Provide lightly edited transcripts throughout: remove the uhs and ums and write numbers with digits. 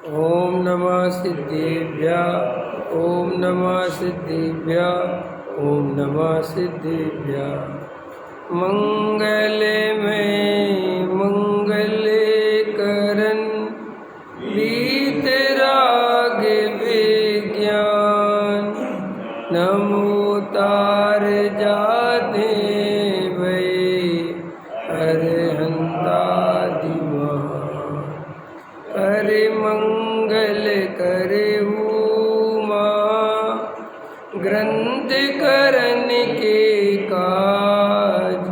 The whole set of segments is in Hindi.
ओम नमः सिद्धेभ्यः। ओम नमः सिद्धेभ्यः। ओम नमः सिद्धेभ्यः। मंगलमय मंगल करन वीतराग विज्ञान नमो तार जाते भय अरहंता दिवा करे मंगल करे उमा ग्रंथ करन के काज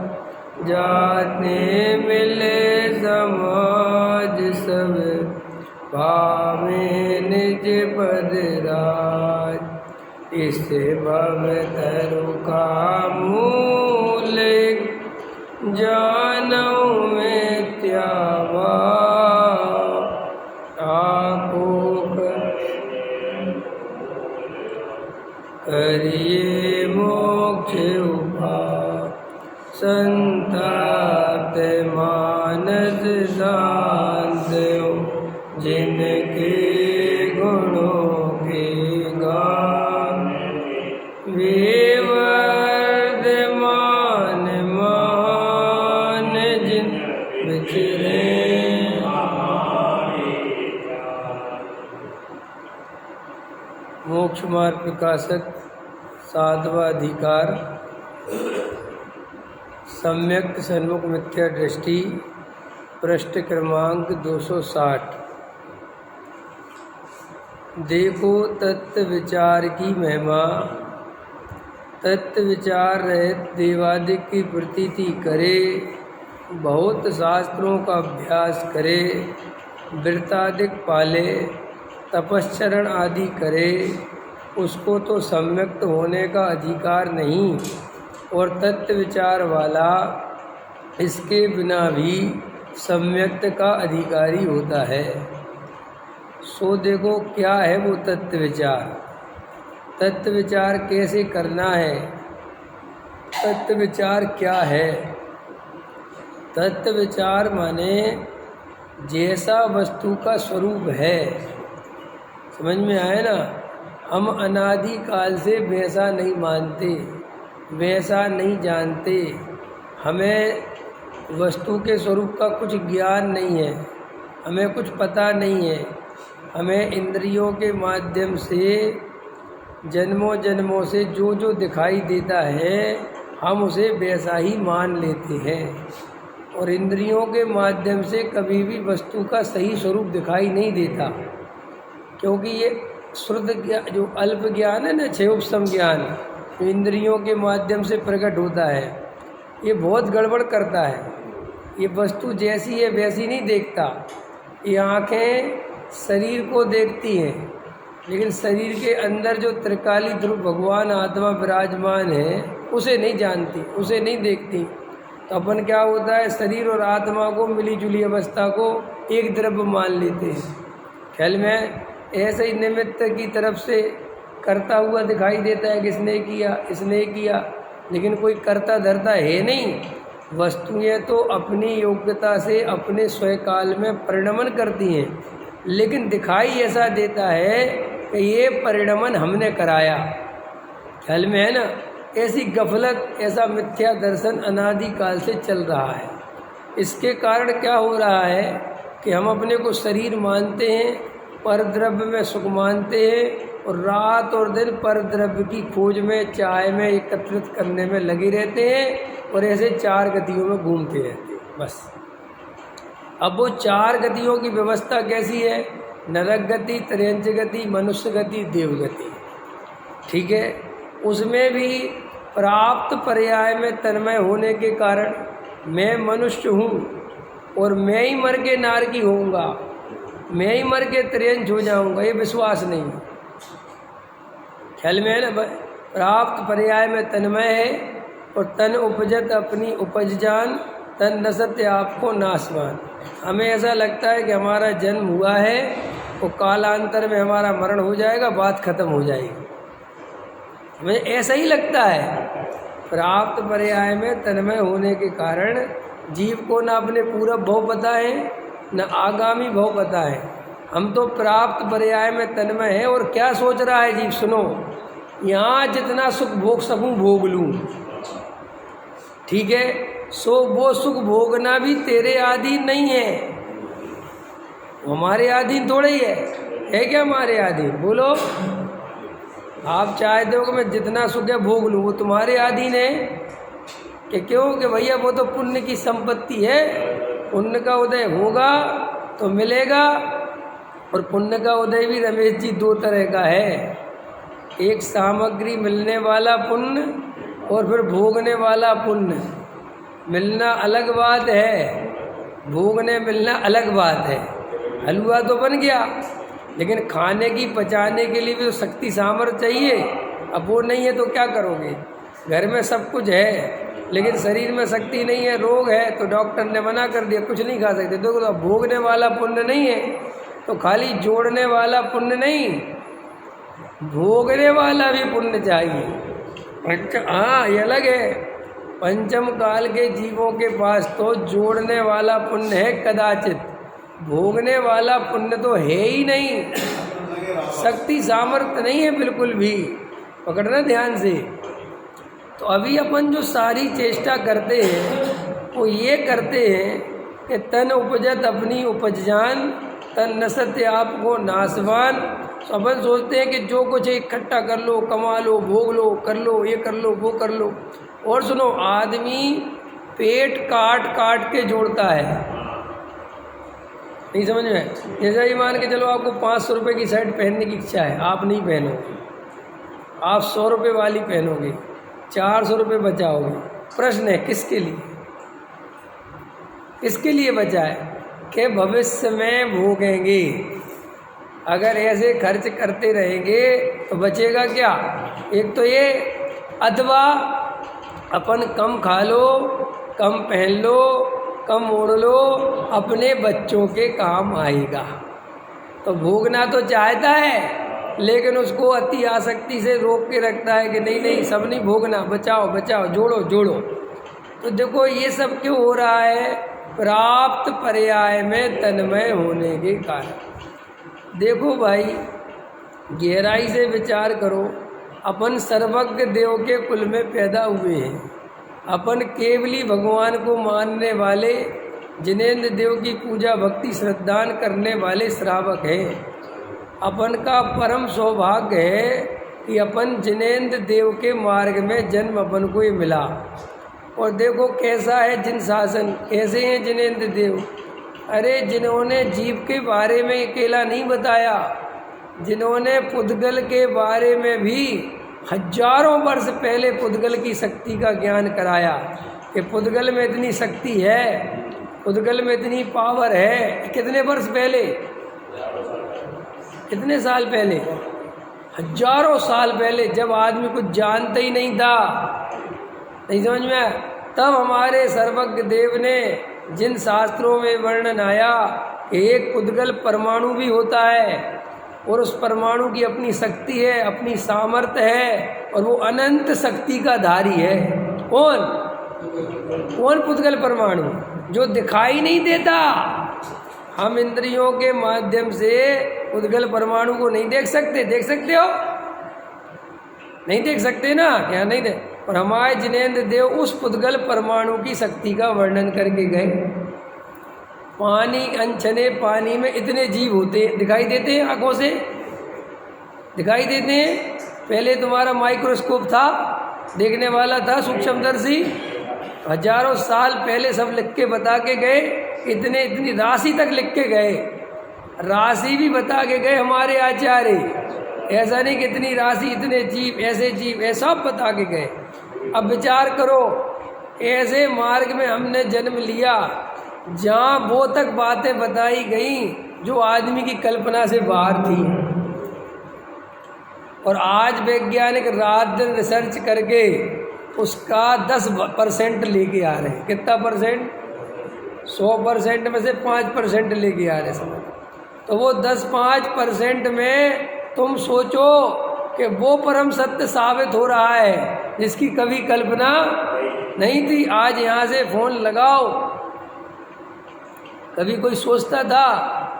जाते मिले समाज सब पावे निज पद राज। इस भव तरु का मूल जानौ में त्यावा करिए मोक्ष उपाय संताप मानस शांत जिनके गुणों के गान वे वर्धमान मान जिन विचरे। मोक्ष मार्ग प्रकाशक सातवां अधिकार सम्यक सन्मुख मिथ्या दृष्टि पृष्ठ क्रमांक 260। देखो तत्व विचार की महिमा। तत्व विचार रहित देवादिक की प्रतीति करे, बहुत शास्त्रों का अभ्यास करे, वृत्तादिक पाले, तपश्चरण आदि करे, उसको तो सम्यक्त होने का अधिकार नहीं। और तत्व विचार वाला इसके बिना भी सम्यक्त का अधिकारी होता है। सो देखो क्या है वो तत्व विचार। तत्व विचार कैसे करना है, तत्व विचार क्या है। तत्व विचार माने जैसा वस्तु का स्वरूप है, समझ में आए ना। हम अनादि काल से वैसा नहीं मानते, वैसा नहीं जानते, हमें वस्तु के स्वरूप का कुछ ज्ञान नहीं है, हमें कुछ पता नहीं है। हमें इंद्रियों के माध्यम से जन्मों जन्मों से जो जो दिखाई देता है हम उसे वैसा ही मान लेते हैं। और इंद्रियों के माध्यम से कभी भी वस्तु का सही स्वरूप दिखाई नहीं देता, क्योंकि ये श्रुत ज्ञान जो अल्प ज्ञान है ना, क्षयोपम ज्ञान, जो इंद्रियों के माध्यम से प्रकट होता है, ये बहुत गड़बड़ करता है। ये वस्तु जैसी है वैसी नहीं देखता। ये आँखें शरीर को देखती हैं, लेकिन शरीर के अंदर जो त्रिकाली ध्रुव भगवान आत्मा विराजमान है उसे नहीं जानती, उसे नहीं देखती। तो अपन क्या होता है, शरीर और आत्मा को मिली जुली अवस्था को एक द्रव्य मान लेते हैं। ख्याल में ऐसे ही निमित्त की तरफ से करता हुआ दिखाई देता है कि इसने किया इसने किया, लेकिन कोई करता धरता है नहीं। वस्तुएं तो अपनी योग्यता से अपने स्वकाल में परिणमन करती हैं, लेकिन दिखाई ऐसा देता है कि ये परिणमन हमने कराया। ख्याल में है ना। ऐसी गफलत, ऐसा मिथ्या दर्शन अनादि काल से चल रहा है। इसके कारण क्या हो रहा है कि हम अपने को शरीर मानते हैं, परद्रव्य में सुख मानते हैं, और रात और दिन परद्रव्य की खोज में, चाय में एकत्रित करने में लगे रहते हैं, और ऐसे चार गतियों में घूमते रहते हैं बस। अब वो चार गतियों की व्यवस्था कैसी है, नरक गति, त्रयंच गति, मनुष्य गति, देव गति। ठीक है, उसमें भी प्राप्त पर्याय में तन्मय होने के कारण मैं मनुष्य हूँ और मैं ही मर के नारकी होऊंगा, मैं ही मर के त्रयंच हो जाऊंगा, ये विश्वास नहीं है। ख्याल में है ना। प्राप्त पर्याय में तन्मय है, और तन उपजत अपनी उपज जान, तन नसत्य आपको नाशवान। हमें ऐसा लगता है कि हमारा जन्म हुआ है और कालांतर में हमारा मरण हो जाएगा, बात खत्म हो जाएगी। हमें ऐसा ही लगता है। प्राप्त पर्याय में तन्मय होने के कारण जीव को न अपने पूर्व भव पता है, न आगामी भव पता है। हम तो प्राप्त पर्याय में तन्मय है। और क्या सोच रहा है जीव, सुनो, यहाँ जितना सुख भोग सकूं भोग लूं, ठीक है, सो वो सुख भोगना भी तेरे अधीन नहीं है, हमारे अधीन थोड़ा ही है क्या हमारे अधीन? बोलो, आप चाहते हो कि मैं जितना सुख है भोग लूँ, वो तुम्हारे अधीन है कि क्यों? कि भैया वो तो पुण्य की संपत्ति है, पुण्य का उदय होगा तो मिलेगा। और पुण्य का उदय भी रमेश जी दो तरह का है, एक सामग्री मिलने वाला पुण्य और फिर भोगने वाला पुण्य। मिलना अलग बात है, भोगने मिलना अलग बात है। हलवा तो बन गया, लेकिन खाने की पचाने के लिए भी तो शक्ति सामर्थ्य चाहिए। अब वो नहीं है तो क्या करोगे? घर में सब कुछ है लेकिन शरीर में शक्ति नहीं है, रोग है, तो डॉक्टर ने मना कर दिया, कुछ नहीं खा सकते। देखो, तो भोगने वाला पुण्य नहीं है, तो खाली जोड़ने वाला पुण्य नहीं, भोगने वाला भी पुण्य चाहिए। हाँ, ये अलग है। पंचम काल के जीवों के पास तो जोड़ने वाला पुण्य है कदाचित, भोगने वाला पुण्य तो है ही नहीं, शक्ति सामर्थ्य नहीं है बिल्कुल भी। पकड़ना ध्यान से। तो अभी अपन जो सारी चेष्टा करते हैं वो ये करते हैं कि तन उपजत अपनी उपज जान, तन नसत्य आपको नासवान। तो अपन सोचते हैं कि जो कुछ इकट्ठा कर लो, कमा लो, भोग लो, कर लो, ये कर लो, वो कर लो। और सुनो, आदमी पेट काट काट के जोड़ता है, नहीं समझ में? जैसा ही मान के चलो आपको 500 रुपये की शर्ट पहनने की इच्छा है, आप नहीं पहनोगे, आप 100 रुपये वाली पहनोगे, 400 रुपये बचाओगे। प्रश्न है किसके लिए? किसके लिए बचा है? कि भविष्य में भोगेंगे। अगर ऐसे खर्च करते रहेंगे तो बचेगा क्या? एक तो ये, अथवा अपन कम खा लो, कम पहन लो, कम ओढ़ लो, अपने बच्चों के काम आएगा। तो भोगना तो चाहता है, लेकिन उसको अति आसक्ति से रोक के रखता है कि नहीं नहीं, सब नहीं भोगना, बचाओ बचाओ, जोड़ो जोड़ो। तो देखो, ये सब क्यों हो रहा है? प्राप्त पर्याय में तन्मय होने के कारण। देखो भाई, गहराई से विचार करो। अपन सर्वज्ञ देव के कुल में पैदा हुए हैं, अपन केवली भगवान को मानने वाले, जिनेंद्र देव की पूजा भक्ति श्रद्धान करने वाले श्रावक हैं। अपन का परम सौभाग्य है कि अपन जिनेंद्र देव के मार्ग में जन्म अपन को ही मिला। और देखो कैसा है जिन शासन, कैसे हैं जिनेंद्र देव? अरे, जिन्होंने जीव के बारे में अकेला नहीं बताया, जिन्होंने पुद्गल के बारे में भी हजारों वर्ष पहले पुद्गल की शक्ति का ज्ञान कराया कि पुद्गल में इतनी शक्ति है, पुद्गल में इतनी पावर है। कितने वर्ष पहले? कितने साल पहले? हजारों साल पहले, जब आदमी कुछ जानता ही नहीं था, नहीं समझ में, तब हमारे सर्वज्ञ देव ने जिन शास्त्रों में वर्णन आया कि एक पुद्गल परमाणु भी होता है और उस परमाणु की अपनी शक्ति है, अपनी सामर्थ्य है, और वो अनंत शक्ति का धारी है। कौन? कौन पुद्गल परमाणु? जो दिखाई नहीं देता। हम इंद्रियों के माध्यम से पुद्गल परमाणु को नहीं देख सकते। देख सकते हो? नहीं देख सकते ना, क्या नहीं देख? और हमारे जिनेंद्र देव उस पुद्गल परमाणु की शक्ति का वर्णन करके गए। पानी, अनछने पानी में इतने जीव होते, दिखाई देते हैं, आंखों से दिखाई देते हैं। पहले तुम्हारा माइक्रोस्कोप था, देखने वाला था सूक्ष्मदर्शी, हजारों साल पहले सब लिख के बता के गए, इतनी राशि तक लिख के गए, राशि भी बता के गए हमारे आचार्य। ऐसा नहीं कि इतनी राशि, इतने जीव, ऐसे जीव, ऐसा बता के गए। अब विचार करो, ऐसे मार्ग में हमने जन्म लिया जहाँ वो तक बातें बताई गई जो आदमी की कल्पना से बाहर थी। और आज वैज्ञानिक रात दिन रिसर्च करके उसका 10% लेके आ रहे हैं। कितना परसेंट? 100% में से 5% लेके आ रहे हैं, समझ। तो वो 10-5% में तुम सोचो कि वो परम सत्य साबित हो रहा है जिसकी कभी कल्पना नहीं थी। आज यहाँ से फ़ोन लगाओ, कभी कोई सोचता था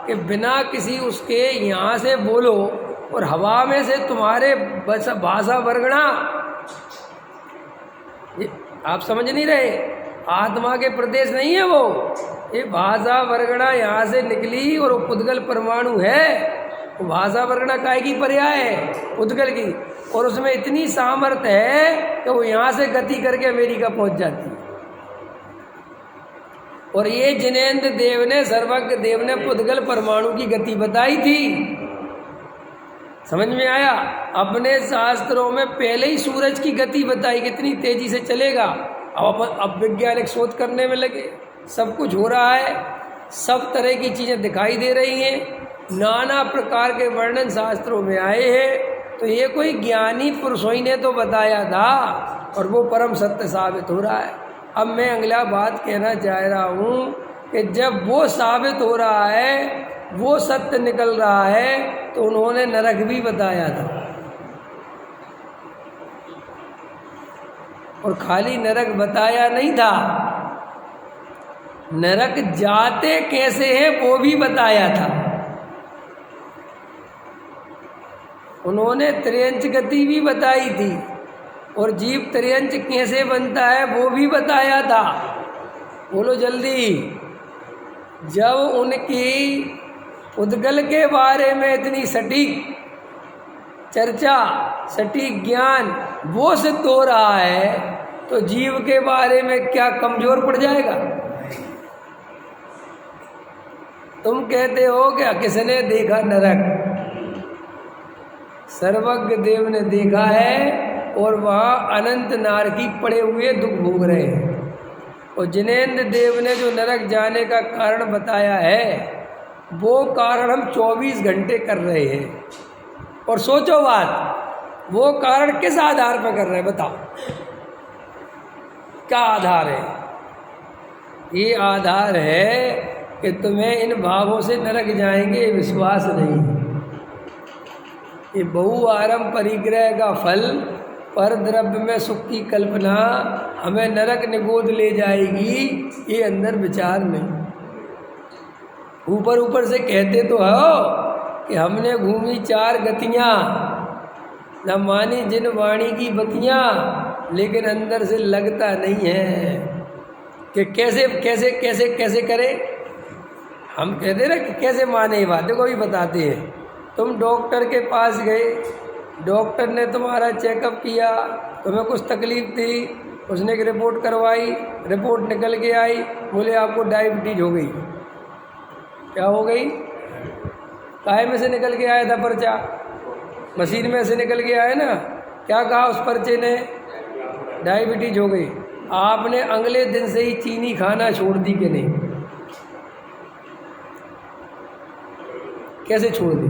कि बिना किसी उसके यहाँ से बोलो और हवा में से तुम्हारे भाषा वर्गणा, ये आप समझ नहीं रहे, आत्मा के प्रदेश नहीं है वो, ये भाषा वर्गणा यहाँ से निकली और वो पुद्गल परमाणु है। वो भाषा वर्गणा काय की पर्याय है? पुद्गल की। और उसमें इतनी सामर्थ्य है कि वो यहाँ से गति करके अमेरिका पहुँच जाती है। और ये जिनेंद्र देव ने, सर्वज्ञ देव ने पुद्गल परमाणु की गति बताई थी। समझ में आया? अपने शास्त्रों में पहले ही सूरज की गति बताई, कितनी तेजी से चलेगा। अब वैज्ञानिक शोध करने में लगे, सब कुछ हो रहा है, सब तरह की चीज़ें दिखाई दे रही हैं, नाना प्रकार के वर्णन शास्त्रों में आए हैं। तो ये कोई ज्ञानी पुरुषों ही ने तो बताया था और वो परम सत्य साबित हो रहा है। अब मैं अगला बात कहना चाह रहा हूँ कि जब वो साबित हो रहा है, वो सत्य निकल रहा है, तो उन्होंने नरक भी बताया था। और खाली नरक बताया नहीं था, नरक जाते कैसे हैं वो भी बताया था। उन्होंने त्रियंच गति भी बताई थी और जीव त्रियंच कैसे बनता है वो भी बताया था। बोलो जल्दी। जब उनकी उद्गल के बारे में इतनी सटीक चर्चा, सटीक ज्ञान वो सिद्ध हो रहा है, तो जीव के बारे में क्या कमजोर पड़ जाएगा? तुम कहते हो क्या किसने देखा नरक? सर्वज्ञ देव ने देखा है और वहाँ अनंत नारकी पड़े हुए दुख भोग रहे हैं। और जिनेंद्र देव ने जो नरक जाने का कारण बताया है, वो कारण हम 24 घंटे कर रहे हैं। और सोचो बात, वो कारण किस आधार पर कर रहे हैं बताओ? क्या आधार है? ये आधार है कि तुम्हें इन भावों से नरक जाएंगे विश्वास नहीं है। ये बहुआरंभ परिग्रह का फल, पर द्रव्य में सुख की कल्पना हमें नरक निगोद ले जाएगी, ये अंदर विचार नहीं। ऊपर ऊपर से कहते तो हो कि हमने घूमी 4 गतियाँ, न मानी जिन वाणी की बतियाँ, लेकिन अंदर से लगता नहीं है कि कैसे कैसे कैसे कैसे करे। हम कहते ना कि कैसे माने, ये बातें को भी बताते हैं। तुम डॉक्टर के पास गए, डॉक्टर ने तुम्हारा चेकअप किया, तुम्हें कुछ तकलीफ थी, उसने एक रिपोर्ट करवाई, रिपोर्ट निकल के आई, बोले आपको डायबिटीज हो गई। क्या हो गई? काहे में से निकल के आया था पर्चा? मशीन में से निकल के आया ना। क्या कहा उस पर्चे ने? डायबिटीज हो गई। आपने अगले दिन से ही चीनी खाना छोड़ दी कि नहीं? कैसे छोड़ दी?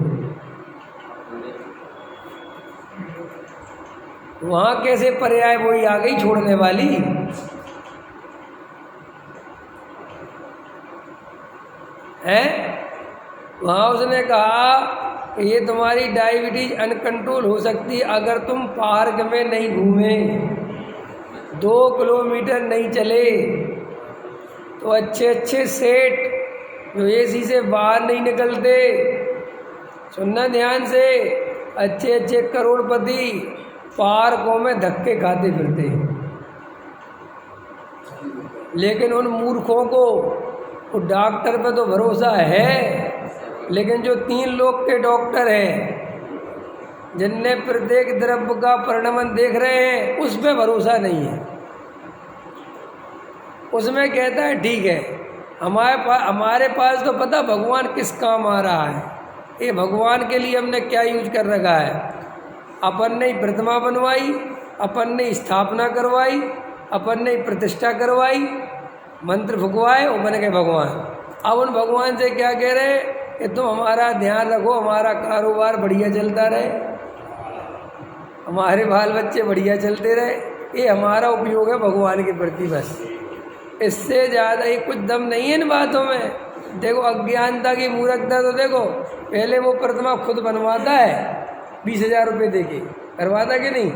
वहाँ कैसे पर्याय वही आ गई छोड़ने वाली? है वहाँ उसने कहा कि ये तुम्हारी डायबिटीज अनकंट्रोल हो सकती है अगर तुम पार्क में नहीं घूमे, 2 किलोमीटर नहीं चले, तो अच्छे अच्छे सेठ जो एसी से बाहर नहीं निकलते, सुनना ध्यान से, अच्छे अच्छे करोड़पति पार्कों में धक्के खाते फिरते हैं। लेकिन उन मूर्खों को वो डॉक्टर पे तो भरोसा है, लेकिन जो 3 लोग के डॉक्टर हैं जिनने प्रत्येक द्रव्य का परिणमन देख रहे हैं, उस पर भरोसा नहीं है। उसमें कहता है ठीक है, हमारे पास तो पता भगवान किस काम आ रहा है, ये भगवान के लिए हमने क्या यूज कर रखा है। अपन ने प्रतिमा बनवाई, अपन ने स्थापना करवाई, अपन ने प्रतिष्ठा करवाई, मंत्र फुकवाए, वो बन गए भगवान। अब उन भगवान से क्या कह रहे कि तुम हमारा ध्यान रखो, हमारा कारोबार बढ़िया चलता रहे, हमारे बाल बच्चे बढ़िया चलते रहे, ये हमारा उपयोग है भगवान के प्रति बस। इससे ज़्यादा ही कुछ दम नहीं है इन बातों में। देखो अज्ञानता की मूर्खता तो देखो, पहले वो प्रतिमा खुद बनवाता है 20,000 रुपये दे के, करवाता कि नहीं,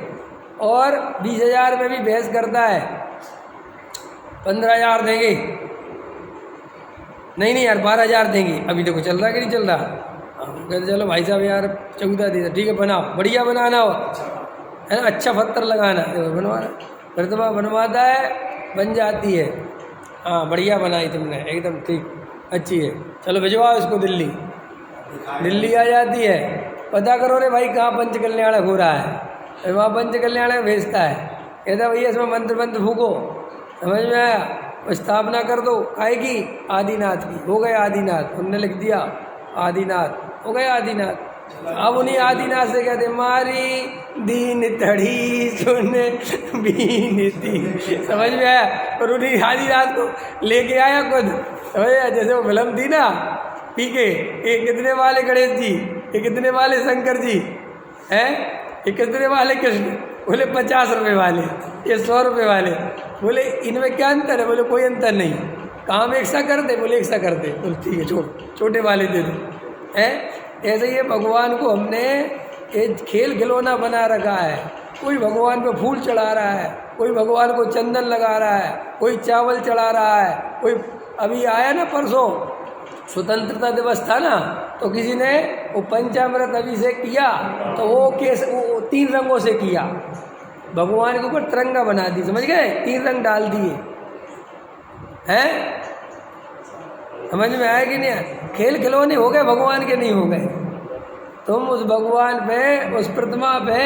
और 20,000 में भी बहस करता है, 15,000 देंगे, नहीं नहीं यार 12,000 देंगे। अभी देखो चल रहा कि नहीं चल रहा। कहते चलो भाई साहब यार 14 दे दो, ठीक है बनाओ, बढ़िया बनाना हो है ना, अच्छा पत्थर लगाना, देखो बनवाना, प्रतिमा बनवाता है, बन जाती है। हाँ बढ़िया बनाई तुमने, एकदम ठीक, अच्छी है, चलो भिजवाओ इसको दिल्ली। दिल्ली आ जाती है, पता करो रे भाई कहाँ पंच कल्याणक हो रहा है, वहाँ पंच कल्याणक भेजता है, कहता भैया इसमें मंत्र मंत्र फूको, समझ में आया, स्थापना कर दो, आएगी आदिनाथ की, हो गए आदिनाथ, उनने लिख दिया आदिनाथ, हो गए आदिनाथ। अब उन्हीं आदिनाथ से कहते मारी दीन तड़ी सुन बीनती, समझ में आया। और उन्हीं आदिनाथ को लेके आया खुद, समझ आया, जैसे वो फिल्म थी ना ठीक है, ये कितने वाले गणेश जी, ये कितने वाले शंकर जी हैं, ये कितने वाले कृष्ण, बोले 50 रुपये वाले, ये 100 रुपये वाले, बोले इनमें क्या अंतर है, बोले कोई अंतर नहीं, काम एक सा कर दे, बोले एक सा कर दे, बोले ठीक है छोड़, छोटे वाले दे दो हैं। ऐसे ही भगवान को हमने एक खेल खिलौना बना रखा है, कोई भगवान पे फूल चढ़ा रहा है, कोई भगवान को चंदन लगा रहा है, कोई चावल चढ़ा रहा है, कोई अभी आया ना परसों स्वतंत्रता दिवस था ना, तो किसी ने वो पंचामृत अभिषेक किया, तो वो केस वो 3 रंगों से किया, भगवान के ऊपर तिरंगा बना दी, समझ गए, 3 रंग डाल दिए हैं, समझ में आया कि नहीं। खेल खिलौने हो गए, भगवान के नहीं हो गए। तुम उस भगवान पे, उस प्रतिमा पे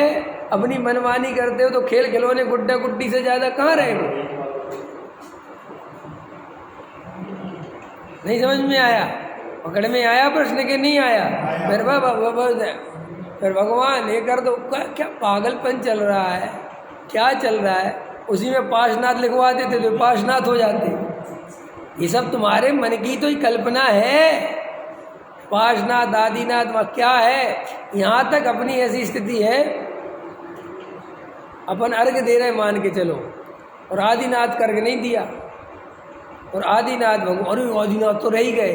अपनी मनमानी करते हो, तो खेल खिलौने गुड्डा गुड्डी से ज़्यादा कहाँ रहेगा। नहीं समझ में आया, पकड़ में आया प्रश्न के नहीं आया। फिर भगवान ये कर दो, क्या पागलपन चल रहा है, क्या चल रहा है, उसी में पार्श्वनाथ लिखवा देते तो पार्श्वनाथ हो जाते। ये सब तुम्हारे मन की तो ही कल्पना है, पार्श्वनाथ आदिनाथ क्या है। यहाँ तक अपनी ऐसी स्थिति है, अपन अर्घ दे रहे मान के चलो, और आदिनाथ का अर्घ नहीं दिया, और आदिनाथ भगवान, अरे आदिनाथ तो रह ही गए,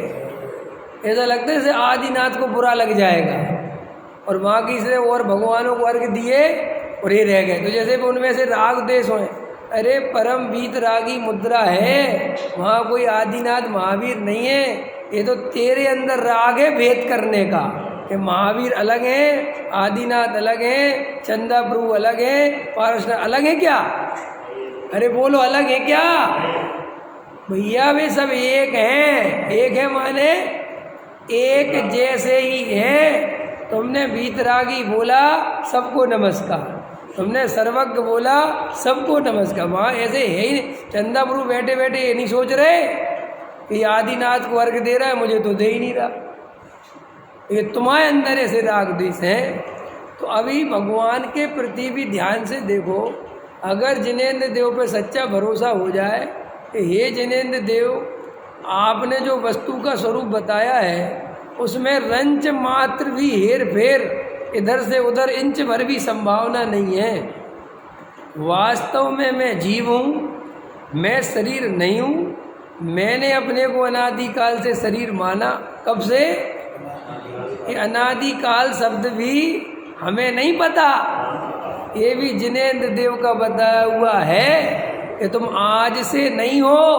ऐसा लगता है जैसे आदिनाथ को बुरा लग जाएगा, और बाकी से और भगवानों को अर्घ दिए और ये रह गए। तो जैसे उनमें से राग देश हों, अरे परम बीत रागी मुद्रा है, वहाँ कोई आदिनाथ महावीर नहीं है, ये तो तेरे अंदर राग है भेद करने का, कि महावीर अलग है, आदिनाथ अलग है, चंदा प्रभु अलग है, पार्श्वनाथ अलग है क्या, अरे बोलो अलग है क्या भैया, वे सब एक हैं, एक है माने एक जैसे ही है। तुमने बीतरागी बोला सबको नमस्कार, तुमने सर्वज्ञ बोला सबको नमस्कार, वहाँ ऐसे है ही नहीं। चंदा प्रभु बैठे बैठे ये नहीं सोच रहे कि आदिनाथ को अर्घ दे रहा है, मुझे तो दे ही नहीं रहा, ये तुम्हारे अंदर ऐसे राग द्वेष है। तो अभी भगवान के प्रति भी ध्यान से देखो, अगर जिनेंद्र देव पे सच्चा भरोसा हो जाए कि हे जिनेंद्र देव, आपने जो वस्तु का स्वरूप बताया है उसमें रंच मात्र भी हेर फेर, इधर से उधर इंच भर भी संभावना नहीं है, वास्तव में मैं जीव हूँ, मैं शरीर नहीं हूँ, मैंने अपने को अनादिकाल से शरीर माना। कब से? ये अनादिकाल शब्द भी हमें नहीं पता, ये भी जिनेंद्र देव का बताया हुआ है कि तुम आज से नहीं हो,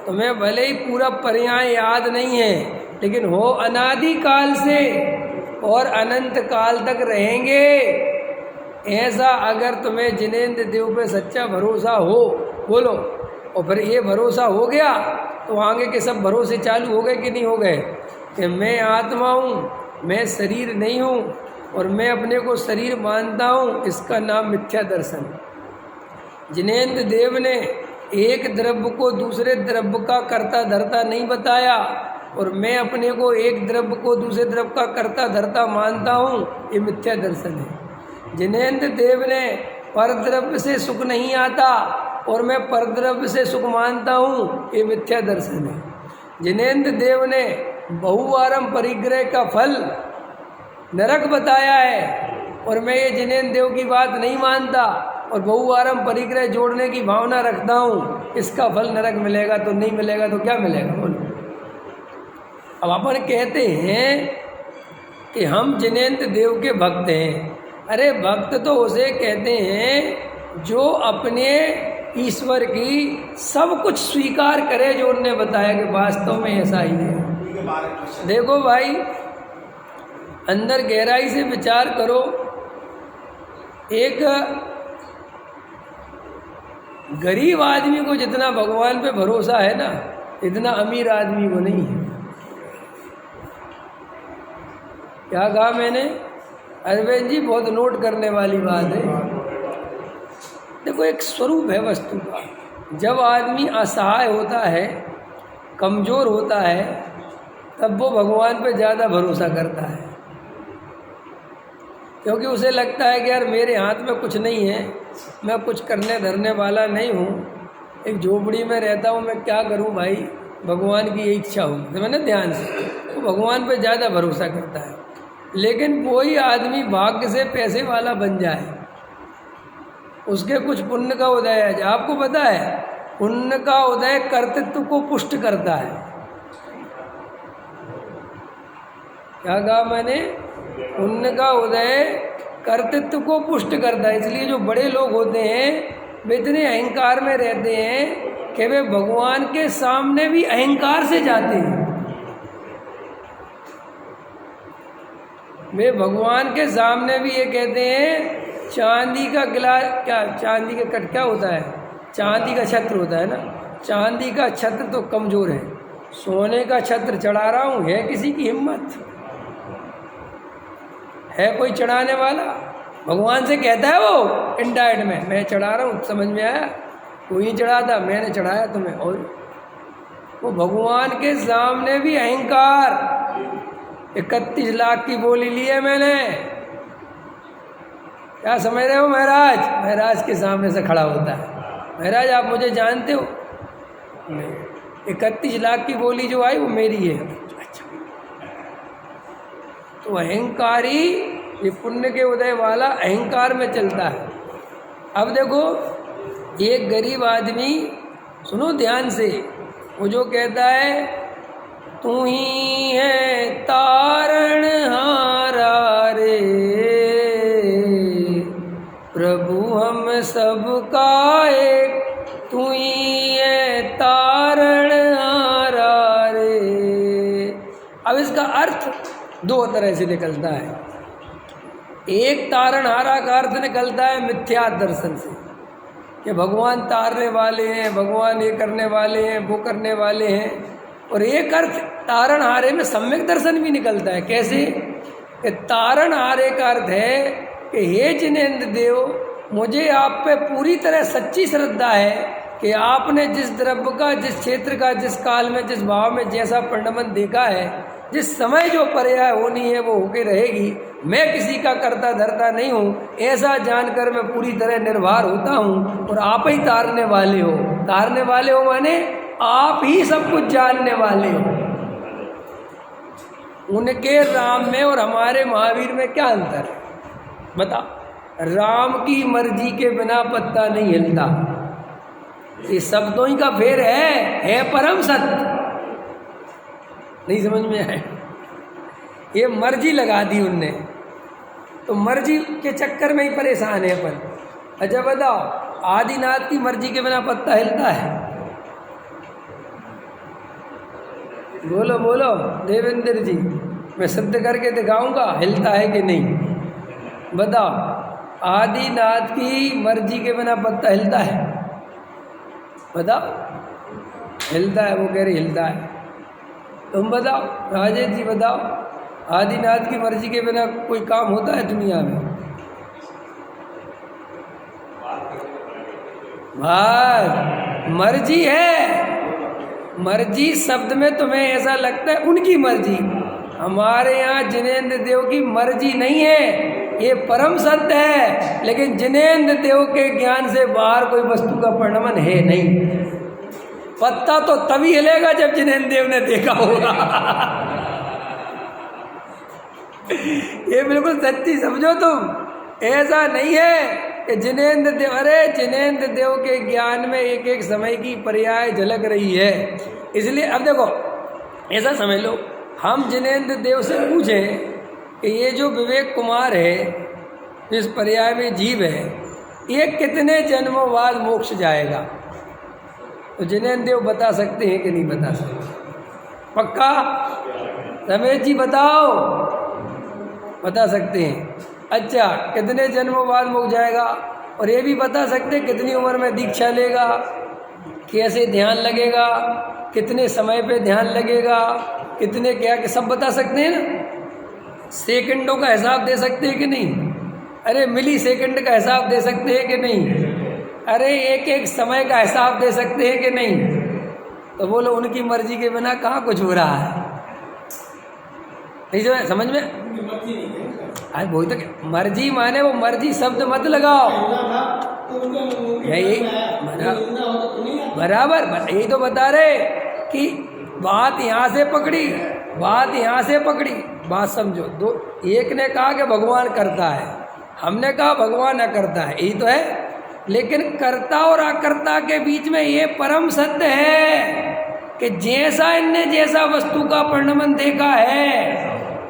तुम्हें भले ही पूरा पर्याय याद नहीं है, लेकिन हो अनादिकाल से और अनंत काल तक रहेंगे। ऐसा अगर तुम्हें जिनेंद्र देव पे सच्चा भरोसा हो, बोलो, और फिर ये भरोसा हो गया तो आगे के सब भरोसे चालू हो गए कि नहीं हो गए, कि मैं आत्मा हूँ, मैं शरीर नहीं हूँ, और मैं अपने को शरीर मानता हूँ, इसका नाम मिथ्या दर्शन। जिनेंद्र देव ने एक द्रव्य को दूसरे द्रव्य का कर्ता धर्ता नहीं बताया, और मैं अपने को एक द्रव्य को दूसरे द्रव्य का कर्ता धर्ता मानता हूँ, ये मिथ्या दर्शन है। जिनेंद्र देव ने परद्रव्य से सुख नहीं आता और मैं परद्रव्य से सुख मानता हूँ, ये मिथ्या दर्शन है। जिनेंद्र देव ने बहुवारम परिग्रह का फल नरक बताया है, और मैं ये जिनेंद्र देव की बात नहीं मानता और बहुवारम परिग्रह जोड़ने की भावना रखता हूँ, इसका फल नरक मिलेगा तो नहीं मिलेगा तो क्या मिलेगा, बोलो। अब अपन कहते हैं कि हम जिनेंद्र देव के भक्त हैं। अरे भक्त तो उसे कहते हैं जो अपने ईश्वर की सब कुछ स्वीकार करे जो उनने बताया कि वास्तव में ऐसा ही है। देखो भाई, अंदर गहराई से विचार करो। एक गरीब आदमी को जितना भगवान पे भरोसा है ना, इतना अमीर आदमी को नहीं है। क्या कहा मैंने? अरविंद जी बहुत नोट करने वाली बात है। देखो, एक स्वरूप है वस्तु का। जब आदमी असहाय होता है, कमज़ोर होता है, तब वो भगवान पे ज़्यादा भरोसा करता है, क्योंकि उसे लगता है कि यार मेरे हाथ में कुछ नहीं है, मैं कुछ करने धरने वाला नहीं हूँ, एक झोपड़ी में रहता हूँ, मैं क्या करूँ भाई, भगवान की ये इच्छा हो। तो मैंने ध्यान से तो भगवान पे ज़्यादा भरोसा करता है। लेकिन कोई आदमी भाग्य से पैसे वाला बन जाए, उसके कुछ पुण्य का उदय है। आपको पता है, पुण्य का उदय कर्तृत्व को पुष्ट करता है। क्या कहा मैंने? पुण्य का उदय कर्तृत्व को पुष्ट करता है। इसलिए जो बड़े लोग होते हैं वे इतने अहंकार में रहते हैं कि वे भगवान के सामने भी अहंकार से जाते हैं। वे भगवान के सामने भी ये कहते हैं, चांदी का गिलास, क्या चांदी का कट क्या होता है, चांदी का छत्र होता है ना, चांदी का छत्र तो कमज़ोर है, सोने का छत्र चढ़ा रहा हूँ, है किसी की हिम्मत? है कोई चढ़ाने वाला? भगवान से कहता है वो इनडायरेक्ट में, मैं चढ़ा रहा हूँ। समझ में आया? कोई नहीं चढ़ाता, मैंने चढ़ाया तुम्हें। और वो भगवान के सामने भी अहंकार। 31 लाख की बोली ली है मैंने। क्या समझ रहे हो? महाराज, महाराज के सामने से खड़ा होता है। महाराज आप मुझे जानते हो? 31 लाख की बोली जो आई वो मेरी है। अच्छा, तो अहंकारी, ये पुण्य के उदय वाला अहंकार में चलता है। अब देखो, एक गरीब आदमी, सुनो ध्यान से, वो जो कहता है, तू ही है तारणहारा रे प्रभु हम सबका एक, तू ही है तारणहारा रे। अब इसका अर्थ दो तरह से निकलता है। एक तारणहारा का अर्थ निकलता है मिथ्या दर्शन से, कि भगवान तारने वाले हैं, भगवान ये करने वाले हैं, वो करने वाले हैं। और एक अर्थ तारणहारे में सम्यक दर्शन भी निकलता है। कैसे? कि तारणहारे का अर्थ है कि हे जिनेंद्र देव, मुझे आप पे पूरी तरह सच्ची श्रद्धा है कि आपने जिस द्रव्य का, जिस क्षेत्र का, जिस काल में, जिस भाव में जैसा परिणमन देखा है, जिस समय जो पर्याय होनी है वो होके रहेगी, मैं किसी का करता धरता नहीं हूँ, ऐसा जानकर मैं पूरी तरह निर्भर होता हूँ। और आप ही तारने वाले हो। तारने वाले हो माने आप ही सब कुछ जानने वाले हो। उनके राम में और हमारे महावीर में क्या अंतर है बता? राम की मर्जी के बिना पत्ता नहीं हिलता। ये शब्दों ही का फेर है परम सत्य। नहीं समझ में आए? ये मर्जी लगा दी उनने, तो मर्जी के चक्कर में ही परेशान है अपन। अच्छा बताओ, आदिनाथ की मर्जी के बिना पत्ता हिलता है? बोलो बोलो देवेंद्र जी, मैं सिद्ध करके दिखाऊंगा हिलता है कि नहीं। बताओ, आदिनाथ की मर्जी के बिना पत्ता हिलता है? बताओ, हिलता है? वो कह रही हिलता है। तुम बताओ, राजेश जी बताओ, आदिनाथ की मर्जी के बिना कोई काम होता है दुनिया में? भाई मर्जी है। मर्जी शब्द में तुम्हें ऐसा लगता है उनकी मर्जी। हमारे यहाँ जिनेंद्र देव की मर्जी नहीं है, ये परम सत्य है। लेकिन जिनेंद्र देव के ज्ञान से बाहर कोई वस्तु का परिणमन है नहीं। पत्ता तो तभी हिलेगा जब जिनेंद्र देव ने देखा होगा। ये बिल्कुल सच्ची समझो तुम। ऐसा नहीं है कि जिनेंद्र देव, अरे जिनेंद्र देव के ज्ञान में एक एक समय की पर्याय झलक रही है। इसलिए अब देखो, ऐसा समझ लो, हम जिनेंद्र देव से पूछें कि ये जो विवेक कुमार है, इस पर्याय में जीव है, ये कितने जन्मों बाद मोक्ष जाएगा? तो जिनेंद्र देव बता सकते हैं कि नहीं बता सकते? पक्का? रमेश जी बताओ, बता सकते हैं। अच्छा, कितने जन्मों बाद मोक्ष जाएगा? और ये भी बता सकते हैं कितनी उम्र में दीक्षा लेगा, कैसे ध्यान लगेगा, कितने समय पे ध्यान लगेगा, कितने क्या कि सब बता सकते हैं ना। सेकंडों का हिसाब दे सकते हैं कि नहीं? अरे मिली सेकंड का हिसाब दे सकते हैं कि नहीं? अरे एक एक समय का हिसाब दे सकते हैं कि नहीं? तो बोलो उनकी मर्जी के बिना कहाँ कुछ हो रहा है? नहीं समझ में? अरे वही तो मर्जी माने वो मर्जी शब्द मत लगाओ, यही बराबर यही तो बता रहे कि बात यहाँ से पकड़ी, बात यहाँ से पकड़ी, बात समझो। दो, एक ने कहा कि भगवान करता है, हमने कहा भगवान अकर्ता है, यही तो है। लेकिन कर्ता और अकर्ता के बीच में ये परम सत्य है कि जैसा इनने जैसा वस्तु का परिणमन देखा है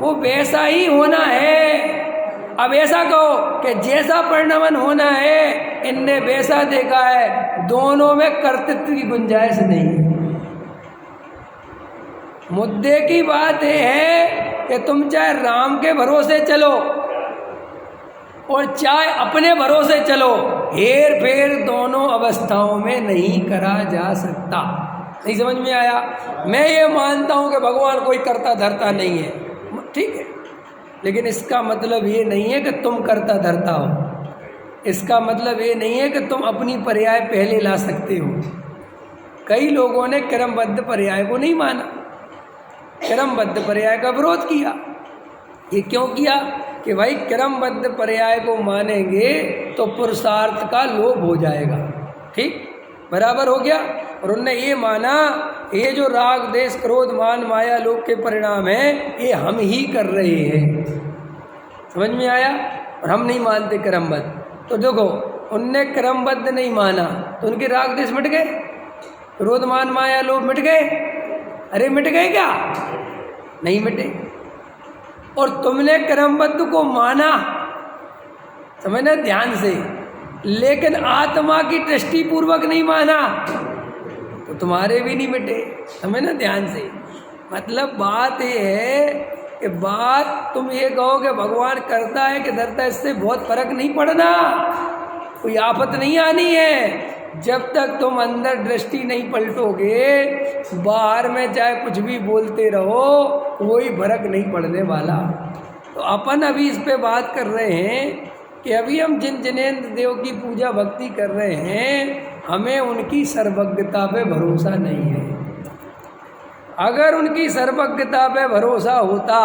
वो वैसा ही होना है। अब ऐसा कहो कि जैसा परिणमन होना है इनने वैसा देखा है, दोनों में कर्तृत्व की गुंजाइश नहीं है। मुद्दे की बात यह है कि तुम चाहे राम के भरोसे चलो और चाहे अपने भरोसे चलो, हेर फेर दोनों अवस्थाओं में नहीं करा जा सकता। नहीं समझ में आया? मैं ये मानता हूं कि भगवान कोई करता धरता नहीं है, ठीक है, लेकिन इसका मतलब ये नहीं है कि तुम करता धरता हो। इसका मतलब ये नहीं है कि तुम अपनी पर्याय पहले ला सकते हो। कई लोगों ने क्रमबद्ध पर्याय को नहीं माना, क्रमबद्ध पर्याय का विरोध किया। ये क्यों किया? कि भाई क्रमबद्ध पर्याय को मानेंगे तो पुरुषार्थ का लोभ हो जाएगा, ठीक, बराबर हो गया। और उन्होंने ये माना ये जो राग देश क्रोध मान माया लोभ के परिणाम हैं ये हम ही कर रहे हैं। समझ में आया? और हम नहीं मानते क्रमबद्ध। तो देखो उनने क्रमबद्ध नहीं माना तो उनके राग देश मिट गए, क्रोध मान माया लोभ मिट गए। अरे मिट गए क्या? नहीं मिटे। और तुमने क्रमबद्ध को माना, समझना ध्यान से, लेकिन आत्मा की दृष्टि पूर्वक नहीं माना तो तुम्हारे भी नहीं मिटे। समझना ध्यान से। मतलब बात ये है कि बात तुम ये कहो कि भगवान करता है कि धरता है, इससे बहुत फर्क नहीं पड़ना, कोई आफत नहीं आनी है। जब तक तुम अंदर दृष्टि नहीं पलटोगे, बाहर में चाहे कुछ भी बोलते रहो, कोई फर्क नहीं पड़ने वाला। तो अपन अभी इस पे बात कर रहे हैं कि अभी हम जिन जिनेंद्र देव की पूजा भक्ति कर रहे हैं, हमें उनकी सर्वज्ञता पे भरोसा नहीं है। अगर उनकी सर्वज्ञता पे भरोसा होता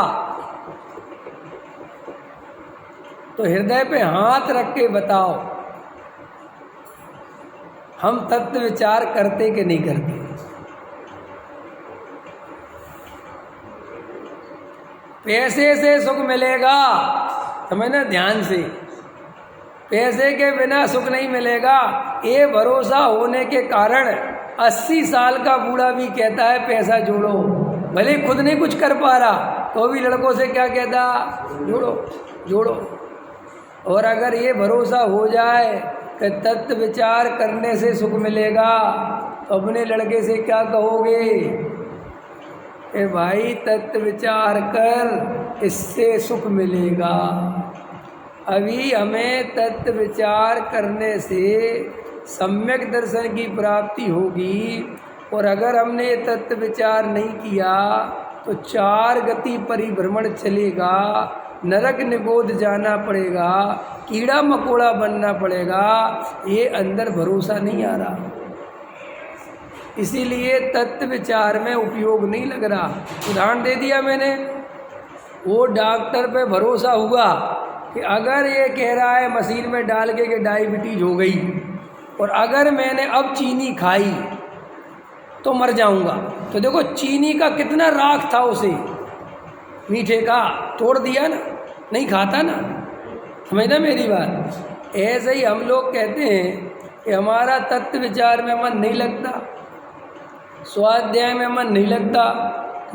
तो हृदय पे हाथ रख के बताओ, हम तत्व विचार करते कि नहीं करते? पैसे से सुख मिलेगा, समझना ध्यान से, पैसे के बिना सुख नहीं मिलेगा। ये भरोसा होने के कारण 80 साल का बूढ़ा भी कहता है पैसा जोड़ो, भले खुद नहीं कुछ कर पा रहा तो भी लड़कों से क्या कहता, जोड़ो जोड़ो। और अगर ये भरोसा हो जाए कि तत्व विचार करने से सुख मिलेगा तो अपने लड़के से क्या कहोगे कि भाई तत्व विचार कर, इससे सुख मिलेगा। अभी हमें तत्व विचार करने से सम्यक दर्शन की प्राप्ति होगी, और अगर हमने तत्व विचार नहीं किया तो 4 गति परिभ्रमण चलेगा, नरक निगोद जाना पड़ेगा, कीड़ा मकोड़ा बनना पड़ेगा। ये अंदर भरोसा नहीं आ रहा, इसीलिए तत्व विचार में उपयोग नहीं लग रहा। उदाहरण दे दिया मैंने, वो डॉक्टर पे भरोसा हुआ कि अगर ये कह रहा है मशीन में डाल के कि डायबिटीज हो गई, और अगर मैंने अब चीनी खाई तो मर जाऊंगा, तो देखो चीनी का कितना राग था उसे, मीठे का तोड़ दिया ना, नहीं खाता ना। समझना मेरी बात? ऐसे ही हम लोग कहते हैं कि हमारा तत्व विचार में मन नहीं लगता, स्वाध्याय में मन नहीं लगता।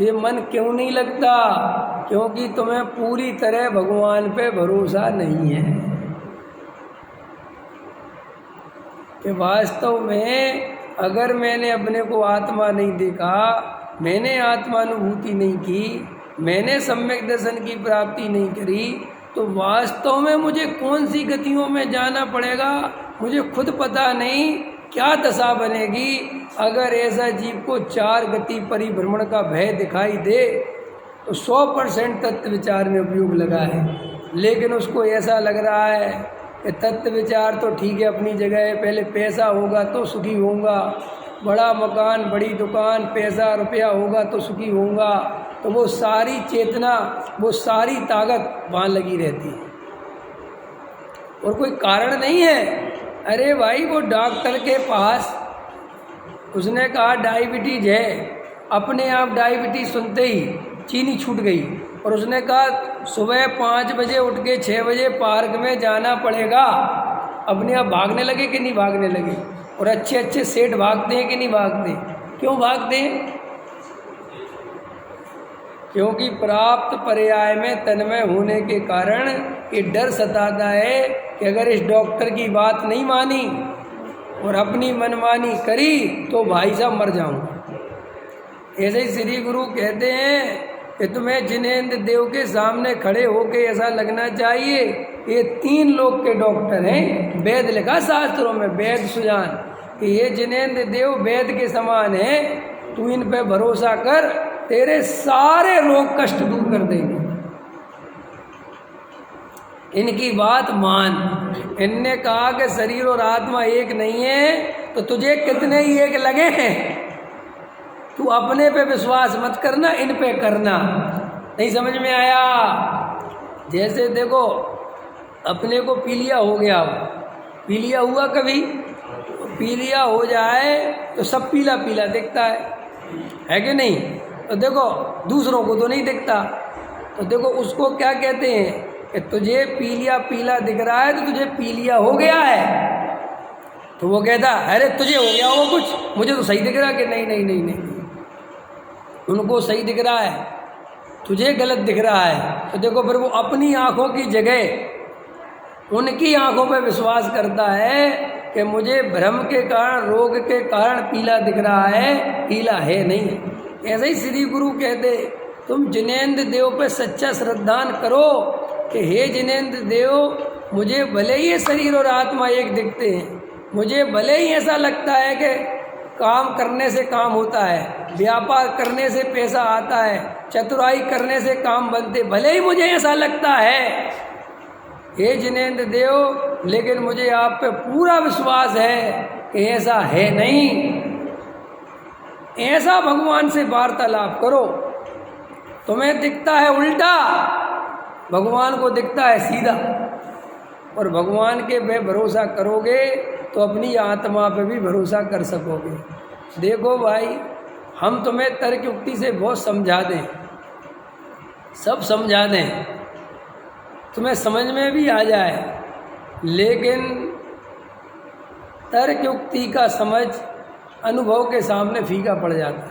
ये मन क्यों नहीं लगता? क्योंकि तुम्हें पूरी तरह भगवान पे भरोसा नहीं है। कि वास्तव में अगर मैंने अपने को आत्मा नहीं देखा, मैंने आत्मानुभूति नहीं की, मैंने सम्यक दर्शन की प्राप्ति नहीं करी, तो वास्तव में मुझे कौन सी गतियों में जाना पड़ेगा मुझे खुद पता नहीं, क्या दशा बनेगी। अगर ऐसा जीव को 4 गति परिभ्रमण का भय दिखाई दे तो 100% तत्व विचार में उपयोग लगा है, लेकिन उसको ऐसा लग रहा है कि तत्व विचार तो ठीक है अपनी जगह है, पहले पैसा होगा तो सुखी होऊंगा, बड़ा मकान, बड़ी दुकान, पैसा रुपया होगा तो सुखी होऊंगा, तो वो सारी चेतना, वो सारी ताकत वहाँ लगी रहती है और कोई कारण नहीं है। अरे भाई वो डॉक्टर के पास उसने कहा डायबिटीज है, अपने आप डायबिटीज सुनते ही चीनी छूट गई और उसने कहा सुबह 5 बजे उठ के 6 बजे पार्क में जाना पड़ेगा। अपने आप भागने लगे कि नहीं भागने लगे? और अच्छे अच्छे सेठ भागते हैं कि नहीं भागते? क्यों भागते हैं? क्योंकि प्राप्त पर्याय में तन्मय होने के कारण ये डर सताता है कि अगर इस डॉक्टर की बात नहीं मानी और अपनी मनमानी करी तो भाई साहब मर जाऊंगा। ऐसे ही श्री गुरु कहते हैं कि तुम्हें जिनेंद्र देव के सामने खड़े होके ऐसा लगना चाहिए ये 3 लोग के डॉक्टर हैं। वेद लिखा शास्त्रों में, वेद सुजान, कि ये जिनेंद्र देव वेद के समान है, तू इन पे भरोसा कर, तेरे सारे रोग कष्ट दूर कर देंगे। इनकी बात मान। इनने कहा कि शरीर और आत्मा एक नहीं है, तो तुझे कितने ही एक लगे हैं, तू अपने पे विश्वास मत करना, इन पे करना। नहीं समझ में आया? जैसे देखो अपने को पीलिया हो गया, पीलिया हुआ कभी? पीलिया हो जाए तो सब पीला पीला दिखता है कि नहीं? तो देखो दूसरों को तो नहीं दिखता, तो देखो उसको क्या कहते हैं कि तुझे पीलिया पीला दिख रहा है तो तुझे पीलिया हो गया है। तो वो कहता अरे तुझे हो गया होगा कुछ, मुझे तो सही दिख रहा है कि नहीं नहीं नहीं नहीं, उनको सही दिख रहा है, तुझे गलत दिख रहा है। तो देखो फिर वो अपनी आँखों की जगह उनकी आँखों पर विश्वास करता है कि मुझे भ्रम के कारण, रोग के कारण पीला दिख रहा है, पीला है नहीं। ऐसे ही श्री गुरु कहते तुम जिनेंद्र देव पे सच्चा श्रद्धान करो कि हे जिनेंद्र देव, मुझे भले ही शरीर और आत्मा एक दिखते हैं, मुझे भले ही ऐसा लगता है कि काम करने से काम होता है, व्यापार करने से पैसा आता है, चतुराई करने से काम बनते, भले ही मुझे ऐसा लगता है हे जिनेंद्र देव, लेकिन मुझे आप पे पूरा विश्वास है कि ऐसा है नहीं। ऐसा भगवान से वार्तालाप करो। तुम्हें दिखता है उल्टा, भगवान को दिखता है सीधा, और भगवान के पे भरोसा करोगे तो अपनी आत्मा पे भी भरोसा कर सकोगे। देखो भाई, हम तुम्हें तर्क युक्ति से बहुत समझा दें, सब समझा दें, तुम्हें समझ में भी आ जाए, लेकिन तर्क युक्ति का समझ अनुभव के सामने फीका पड़ जाता है।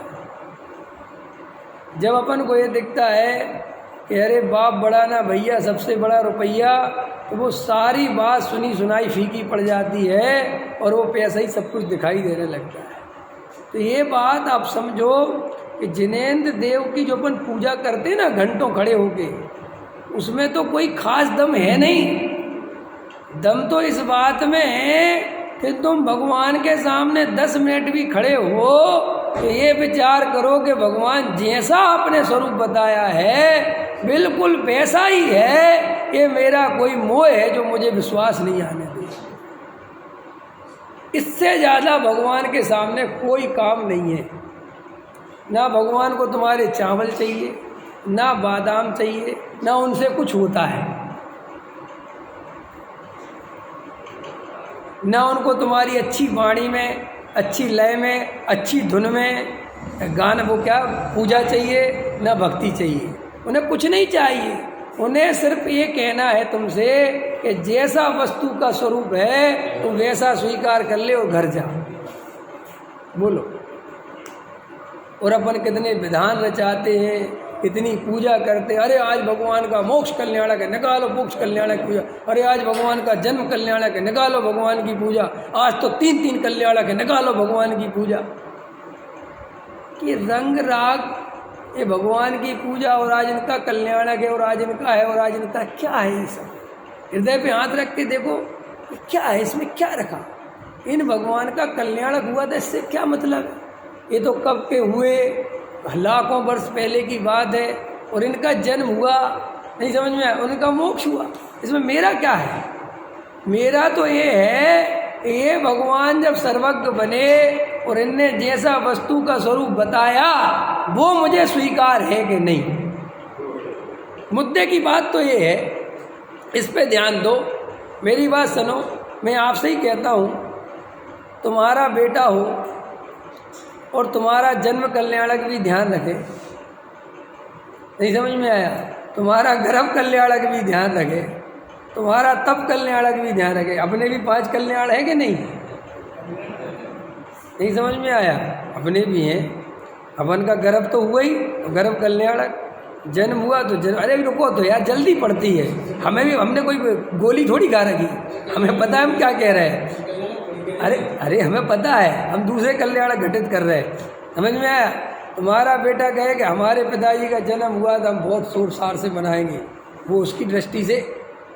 जब अपन को ये दिखता है कि अरे बाप बड़ा ना भैया सबसे बड़ा रुपया, तो वो सारी बात सुनी सुनाई फीकी पड़ जाती है और वो पैसा ही सब कुछ दिखाई देने लगता है। तो ये बात आप समझो कि जिनेंद्र देव की जो अपन पूजा करते ना घंटों खड़े होके, उसमें तो कोई खास दम है नहीं। दम तो इस बात में है कि तुम भगवान के सामने 10 मिनट भी खड़े हो तो ये विचार करो कि भगवान जैसा अपने स्वरूप बताया है बिल्कुल वैसा ही है, ये मेरा कोई मोह है जो मुझे विश्वास नहीं आने दे। इससे ज़्यादा भगवान के सामने कोई काम नहीं है। ना भगवान को तुम्हारे चावल चाहिए, ना बादाम चाहिए, ना उनसे कुछ होता है, ना उनको तुम्हारी अच्छी वाणी में, अच्छी लय में, अच्छी धुन में गाना, वो क्या पूजा चाहिए, ना भक्ति चाहिए, उन्हें कुछ नहीं चाहिए। उन्हें सिर्फ ये कहना है तुमसे कि जैसा वस्तु का स्वरूप है तुम वैसा स्वीकार कर ले और घर जाओ। बोलो। और अपन कितने विधान रचाते हैं, इतनी पूजा करते, अरे आज भगवान का मोक्ष कल्याणक है, निकालो मोक्ष कल्याणक पूजा, अरे आज भगवान का जन्म कल्याणक है, निकालो भगवान की पूजा, आज तो 3-3 कल्याणक है, निकालो भगवान की पूजा। कि रंग राग ये भगवान की पूजा, और आज इनका कल्याणक है, और आज इनका है, और आज इनका क्या है। ये सब हृदय पे हाथ रख के देखो क्या है, इसमें क्या रखा। इन भगवान का कल्याणक हुआ था, इससे क्या मतलब है। ये तो कब के हुए, लाखों वर्ष पहले की बात है, और इनका जन्म हुआ, नहीं समझ में आया, उनका मोक्ष हुआ, इसमें मेरा क्या है। मेरा तो ये है, ये भगवान जब सर्वज्ञ बने और इनने जैसा वस्तु का स्वरूप बताया वो मुझे स्वीकार है कि नहीं। मुद्दे की बात तो ये है, इस पे ध्यान दो, मेरी बात सुनो। मैं आपसे ही कहता हूँ, तुम्हारा बेटा हो और तुम्हारा जन्म कल्याणक भी ध्यान रखे, नहीं समझ में आया, तुम्हारा गर्भ कल्याणक भी ध्यान रखे, तुम्हारा तप कल्याणक भी ध्यान रखे। अपने भी 5 कल्याण है कि नहीं, नहीं समझ में आया, अपने भी हैं। अपन का गर्भ तो हुआ ही, तो गर्भ कल्याणक, जन्म हुआ तो जन्म। अरे रुको तो यार, जल्दी पड़ती है, हमें भी, हमने कोई गोली थोड़ी खा रखी, हमें पता है हम क्या कह रहे हैं। अरे हमें पता है, हम दूसरे कल्याण घटित कर रहे हैं, समझ में आया। तुम्हारा बेटा कहे कि हमारे पिताजी का जन्म हुआ तो हम बहुत शोर शार से मनाएंगे, वो उसकी दृष्टि से,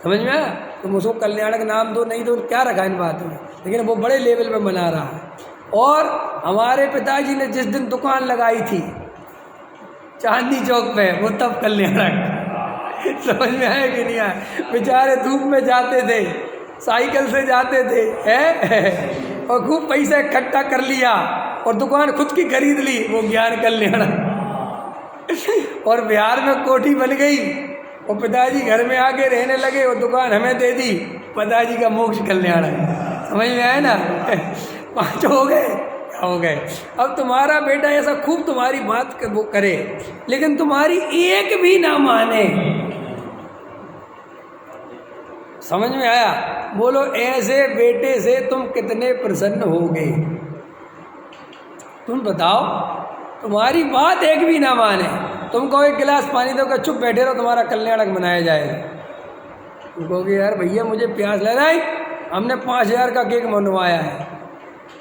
समझ में आया, तुम उसको कल्याणक नाम दो, नहीं दो, क्या रखा इन बातों में, लेकिन वो बड़े लेवल पे मना रहा है। और हमारे पिताजी ने जिस दिन दुकान लगाई थी चांदनी चौक पे, वो तब कल्याणक। समझ में आया कि नहीं आया। बेचारे धूप में जाते थे, साइकिल से जाते थे, है, और खूब पैसा इकट्ठा कर लिया और दुकान खुद की खरीद ली, वो ज्ञान कल्याणक। और बिहार में कोठी बन गई और पिताजी घर में आके रहने लगे और दुकान हमें दे दी, पिताजी का मोक्ष कल्याणक। समझ में आया ना। 5 हो गए, क्या हो गए। अब तुम्हारा बेटा ऐसा खूब तुम्हारी बात वो करे, लेकिन तुम्हारी एक भी ना माने, समझ में आया। बोलो ऐसे बेटे से तुम कितने प्रसन्न होगे, तुम बताओ। तुम्हारी बात एक भी ना माने, तुम कहो 1 गिलास पानी दो, का चुप बैठे रहो, तुम्हारा कल्याणक मनाया जाएगा। तुम कहोगे यार भैया मुझे प्यास लग रहा है, हमने 5000 का केक मनवाया है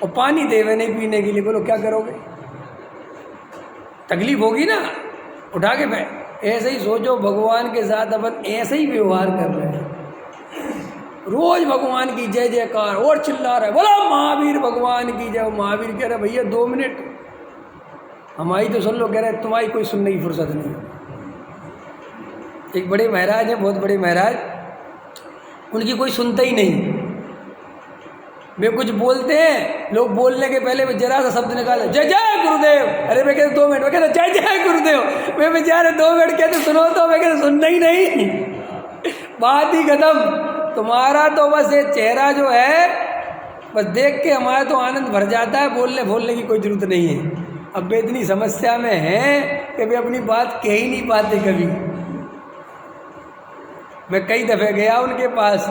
और पानी देवे नहीं पीने के लिए, बोलो क्या करोगे, तकलीफ होगी ना, उठा के बैठ। ऐसे ही सोचो, भगवान के साथ अपन ऐसे ही व्यवहार कर रहे हैं, रोज भगवान की जय जयकार और चिल्ला रहे, बोला महावीर भगवान की जय। महावीर कह रहे भैया 2 मिनट हमारी तो सुन लो, कह रहे तुम्हारी कोई सुनने की फुर्सत नहीं। एक बड़े महाराज हैं, बहुत बड़े महाराज, उनकी कोई सुनता ही नहीं। वे कुछ बोलते हैं, लोग बोलने के पहले वे जरा सा शब्द निकाले, जय जय गुरुदेव। अरे मैं कहते 2 मिनट, मैं कहते जय जय गुरुदेव। मैं बेचारे 2 मिनट कहते सुनो, तो मैं कहते सुनना ही नहीं, बात ही खत्म। तुम्हारा तो बस ये चेहरा जो है, बस देख के हमारा तो आनंद भर जाता है, बोलने की कोई जरूरत नहीं है। अब वे इतनी समस्या में हैं कि वे अपनी बात कह ही नहीं पाते कभी। मैं कई दफ़े गया उनके पास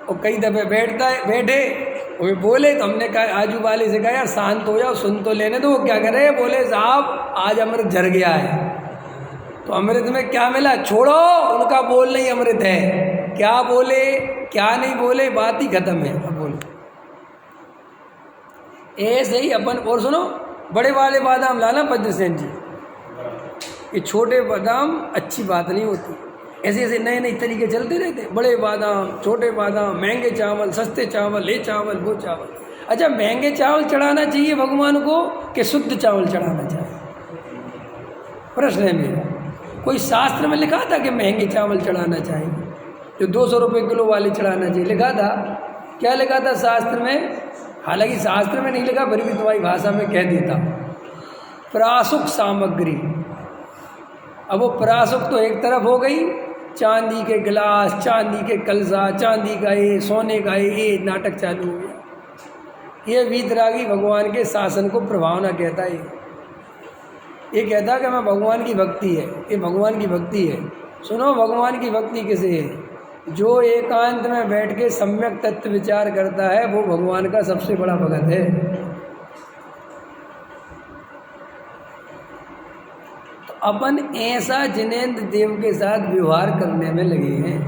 और कई दफ़े बैठे वो बोले, तो हमने कहा, आजू वाले से कहा यार शांत हो जाओ, सुन तो लेने दो। वो क्या करे, बोले साहब आज अमृत झर गया है। तो अमृत में क्या मिला, छोड़ो, उनका बोल नहीं अमृत है, क्या बोले क्या नहीं बोले बात ही खत्म है। अब बोलो ऐसे ही अपन। और सुनो, बड़े वाले बादाम लाना पद्मसेन जी, ये छोटे बादाम अच्छी बात नहीं होती। ऐसे ऐसे नए नए तरीके चलते रहते, बड़े बादाम, छोटे बादाम, महंगे चावल, सस्ते चावल, ये चावल वो चावल। अच्छा, महंगे चावल चढ़ाना चाहिए भगवान को कि शुद्ध चावल चढ़ाना चाहिए, प्रश्न है मेरा। कोई शास्त्र में लिखा था कि महंगे चावल चढ़ाना चाहिए, जो 200 रुपये किलो वाले चढ़ाना चाहिए, लिखा था? क्या लिखा था शास्त्र में? हालांकि शास्त्र में नहीं लिखा, फिर भी तुम्हारी भाषा में कह देता, प्रासुक सामग्री। अब वो प्रासुक तो एक तरफ हो गई, चांदी के गिलास, चांदी के कलसा, चांदी का ये, सोने का ये नाटक चालू हो गया। ये वीतरागी भगवान के शासन को प्रभावना कहता है। ये कहता कि मैं भगवान की भक्ति है, ये भगवान की भक्ति है। सुनो, भगवान की भक्ति किसे है? जो एकांत में बैठ के सम्यक तत्व विचार करता है, वो भगवान का सबसे बड़ा भगत है। तो अपन ऐसा जिनेंद्र देव के साथ व्यवहार करने में लगे हैं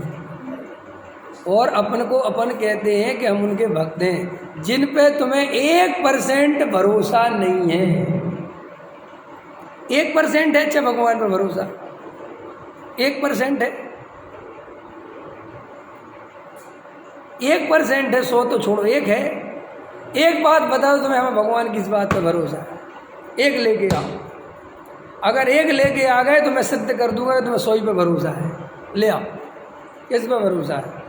और अपन को अपन कहते हैं कि हम उनके भक्त हैं, जिन पे तुम्हें 1% भरोसा नहीं है। 1% है अच्छा भगवान पर भरोसा, 1% है, 1% है, 100 तो छोड़ो, 1 है। एक बात बताओ तुम्हें, हमें भगवान किस बात पर भरोसा है? 1 लेके आओ। अगर 1 लेके आ गए तो मैं सिद्ध कर दूंगा कि तुम्हें 100 पे भरोसा है। ले आओ, किस पे भरोसा है?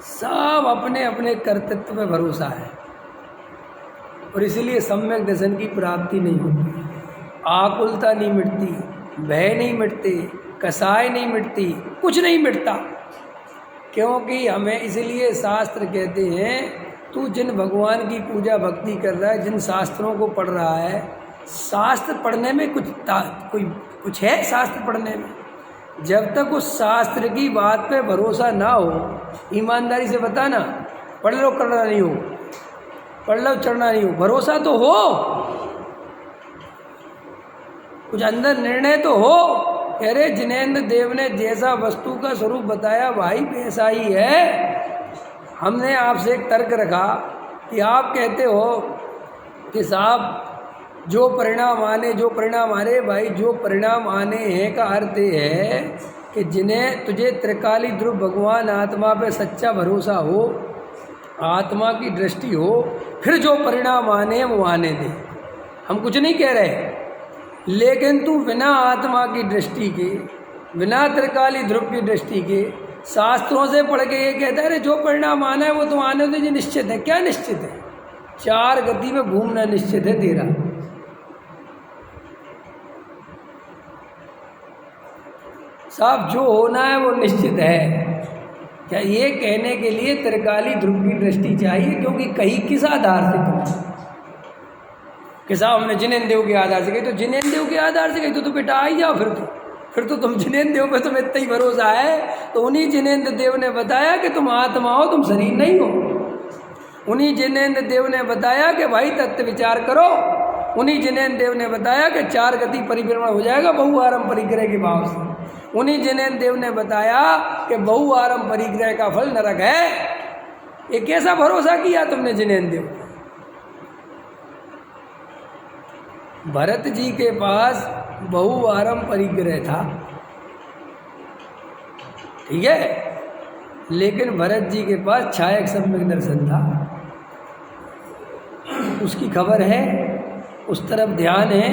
सब अपने अपने कर्तृत्व पे भरोसा है और इसलिए सम्यक दर्शन की प्राप्ति नहीं होती, आकुलता नहीं मिटती, भय नहीं मिटते, कसाय नहीं मिटती, कुछ नहीं मिटता। क्योंकि हमें इसलिए शास्त्र कहते हैं तू जिन भगवान की पूजा भक्ति कर रहा है, जिन शास्त्रों को पढ़ रहा है, शास्त्र पढ़ने में कुछ है शास्त्र पढ़ने में? जब तक उस शास्त्र की बात पे भरोसा ना हो, ईमानदारी से बताना, पढ़ लो करना नहीं हो, पढ़ लो चढ़ना नहीं हो, भरोसा तो हो, कुछ अंदर निर्णय तो हो। कह रहे जिनेंद्र देव ने जैसा वस्तु का स्वरूप बताया भाई वैसा ही है। हमने आपसे एक तर्क रखा कि आप कहते हो कि साहब जो परिणाम आने भाई, जो परिणाम आने हैं का अर्थ है कि जिन्हें तुझे त्रिकाली ध्रुव भगवान आत्मा पे सच्चा भरोसा हो, आत्मा की दृष्टि हो, फिर जो परिणाम आने हैं वो आने दे। हम कुछ नहीं कह रहे, लेकिन तू बिना आत्मा की दृष्टि के, बिना त्रिकाली ध्रुव की दृष्टि के शास्त्रों से पढ़ के ये कहता है अरे जो परिणाम आना है वो तो आने दे, जो निश्चित है। क्या निश्चित है? 4 गति में घूमना निश्चित है तेरा। साहब जो होना है वो निश्चित है। क्या ये कहने के लिए त्रिकाली ध्रुव की दृष्टि चाहिए? क्योंकि कहीं किस आधार से तुम कि साहब हमने जिनेंद्र देव के आधार से कही, तो जिनेंद्र देव के आधार से कही तो बेटा आ ही जाओ। फिर तो तुम जिनेंद्र देव पे तुम्हें इतना ही भरोसा है तो उन्हीं जिनेंद्र देव ने बताया कि तुम आत्मा हो, तुम शरीर नहीं हो। उन्हीं जिनेंद्र देव ने बताया कि भाई तत्व विचार करो। उन्हीं जिनेंद्र देव ने बताया कि 4 गति परिभ्रमण हो जाएगा बहुआरंभ परिग्रह के भाव से। उन्हीं जिनेंद्र देव ने बताया कि बहुआरंभ परिग्रह का फल नरक है। ये कैसा भरोसा किया तुमने जिनेंद्र देव? भरत जी के पास बहुआरंभ परिग्रह था, ठीक है, लेकिन भरत जी के पास छायक सम्यक दर्शन था। उसकी खबर है, उस तरफ ध्यान है।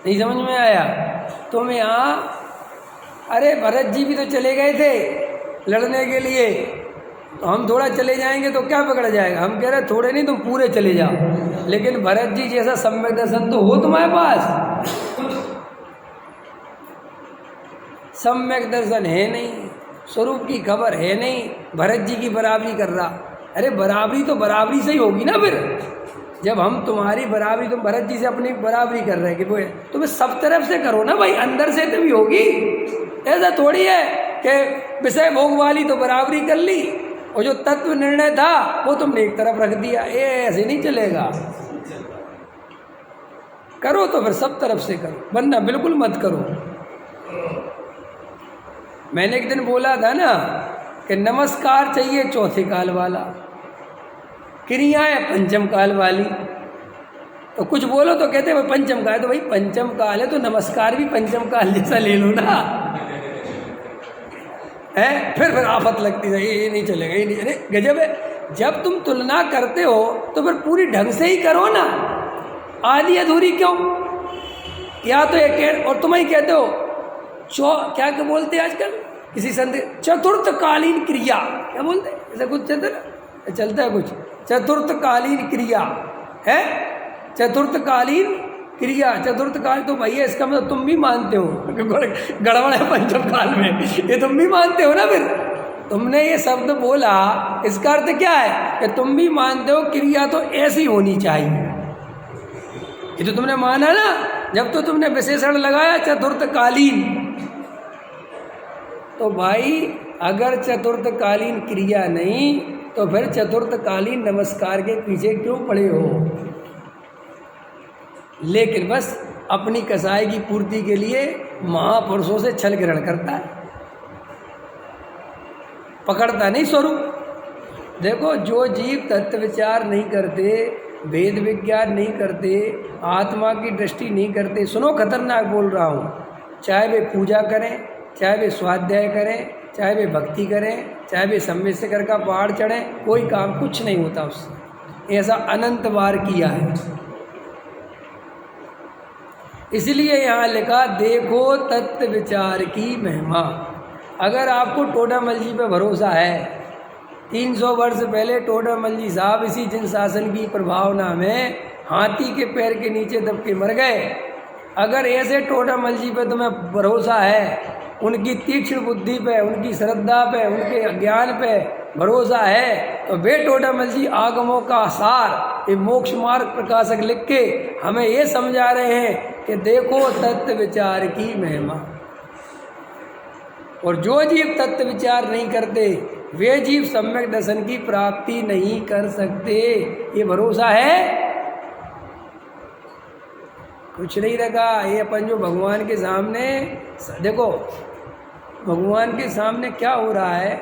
नहीं समझ में आया? तुम यहाँ, अरे भरत जी भी तो चले गए थे लड़ने के लिए, तो हम थोड़ा चले जाएंगे तो क्या पकड़ जाएगा? हम कह रहे थोड़े नहीं, तुम पूरे चले जाओ। लेकिन भरत जी जैसा सम्यक दर्शन तो हो तुम्हारे पास, सम्यक दर्शन है नहीं, स्वरूप की खबर है नहीं, भरत जी की बराबरी कर रहा। अरे बराबरी तो बराबरी से ही होगी ना। फिर जब हम तुम्हारी बराबरी, तुम भरत जी से अपनी बराबरी कर रहे हैं कि वो है, तो मैं सब तरफ से करो ना भाई, अंदर से तो भी होगी। ऐसा थोड़ी है कि विषय भोग वाली तो बराबरी कर ली और जो तत्व निर्णय था वो तुमने एक तरफ रख दिया। ये ऐसे नहीं चलेगा। करो तो फिर सब तरफ से करो, वरना बिल्कुल मत करो। मैंने एक दिन बोला था ना कि नमस्कार चाहिए चौथे काल वाला, क्रियाएं पंचम काल वाली। तो कुछ बोलो तो कहते हैं पंचम काल, तो भाई पंचम काल है तो नमस्कार भी पंचम काल जैसा ले लो ना। है फिर आफत लगती है, ये नहीं चलेगा, ये नहीं। अरे गजब है, जब तुम तुलना करते हो तो फिर पूरी ढंग से ही करो ना, आधी अधूरी क्यों? या तो एक और तुम ही कहते हो क्या बोलते हैं आजकल किसी संत, चतुर्थकालीन क्रिया, क्या बोलते हैं? ऐसा कुछ चलता है कुछ, चतुर्थकालीन क्रिया है, चतुर्थकालीन क्रिया, चतुर्थकाल। तो भैया इसका मतलब तुम भी मानते हो गड़बड़ है पंचम काल में, ये तुम भी मानते हो ना। फिर तुमने ये शब्द बोला, इसका अर्थ क्या है कि तुम भी मानते हो क्रिया तो ऐसी होनी चाहिए। ये तो तुमने माना ना, जब तो तुमने विशेषण लगाया चतुर्थकालीन। तो भाई अगर चतुर्थकालीन क्रिया नहीं तो फिर चतुर्थकालीन नमस्कार के पीछे क्यों पड़े हो? लेकिन बस अपनी कसाई की पूर्ति के लिए महापुरुषों से छल ग्रहण करता है, पकड़ता नहीं स्वरूप। देखो, जो जीव तत्व विचार नहीं करते, वेद विज्ञान नहीं करते, आत्मा की दृष्टि नहीं करते, सुनो खतरनाक बोल रहा हूँ, चाहे वे पूजा करें, चाहे वे स्वाध्याय करें, चाहे वे भक्ति करें, चाहे वे सम्यक शिखर का पहाड़ चढ़ें, कोई काम कुछ नहीं होता उससे। ऐसा अनंत बार किया है। इसलिए यहाँ लिखा, देखो तत्व विचार की महिमा। अगर आपको टोडामल जी पे भरोसा है, 300 वर्ष पहले टोडामल जी साहब इसी जिन शासन की प्रभावना में हाथी के पैर के नीचे दब के मर गए, अगर ऐसे टोडामल जी पे तुम्हें भरोसा है, उनकी तीक्ष्ण बुद्धि पे, उनकी श्रद्धा पे, उनके ज्ञान पे भरोसा है, तो वे टोडामल जी आगमों का सार ये मोक्ष मार्ग प्रकाशक लिख के हमें ये समझा रहे हैं कि देखो तत्व विचार की महिमा। और जो जीव तत्व विचार नहीं करते, वे जीव सम्यक दर्शन की प्राप्ति नहीं कर सकते। ये भरोसा है, कुछ नहीं रखा। ये अपन जो भगवान के सामने, देखो भगवान के सामने क्या हो रहा है,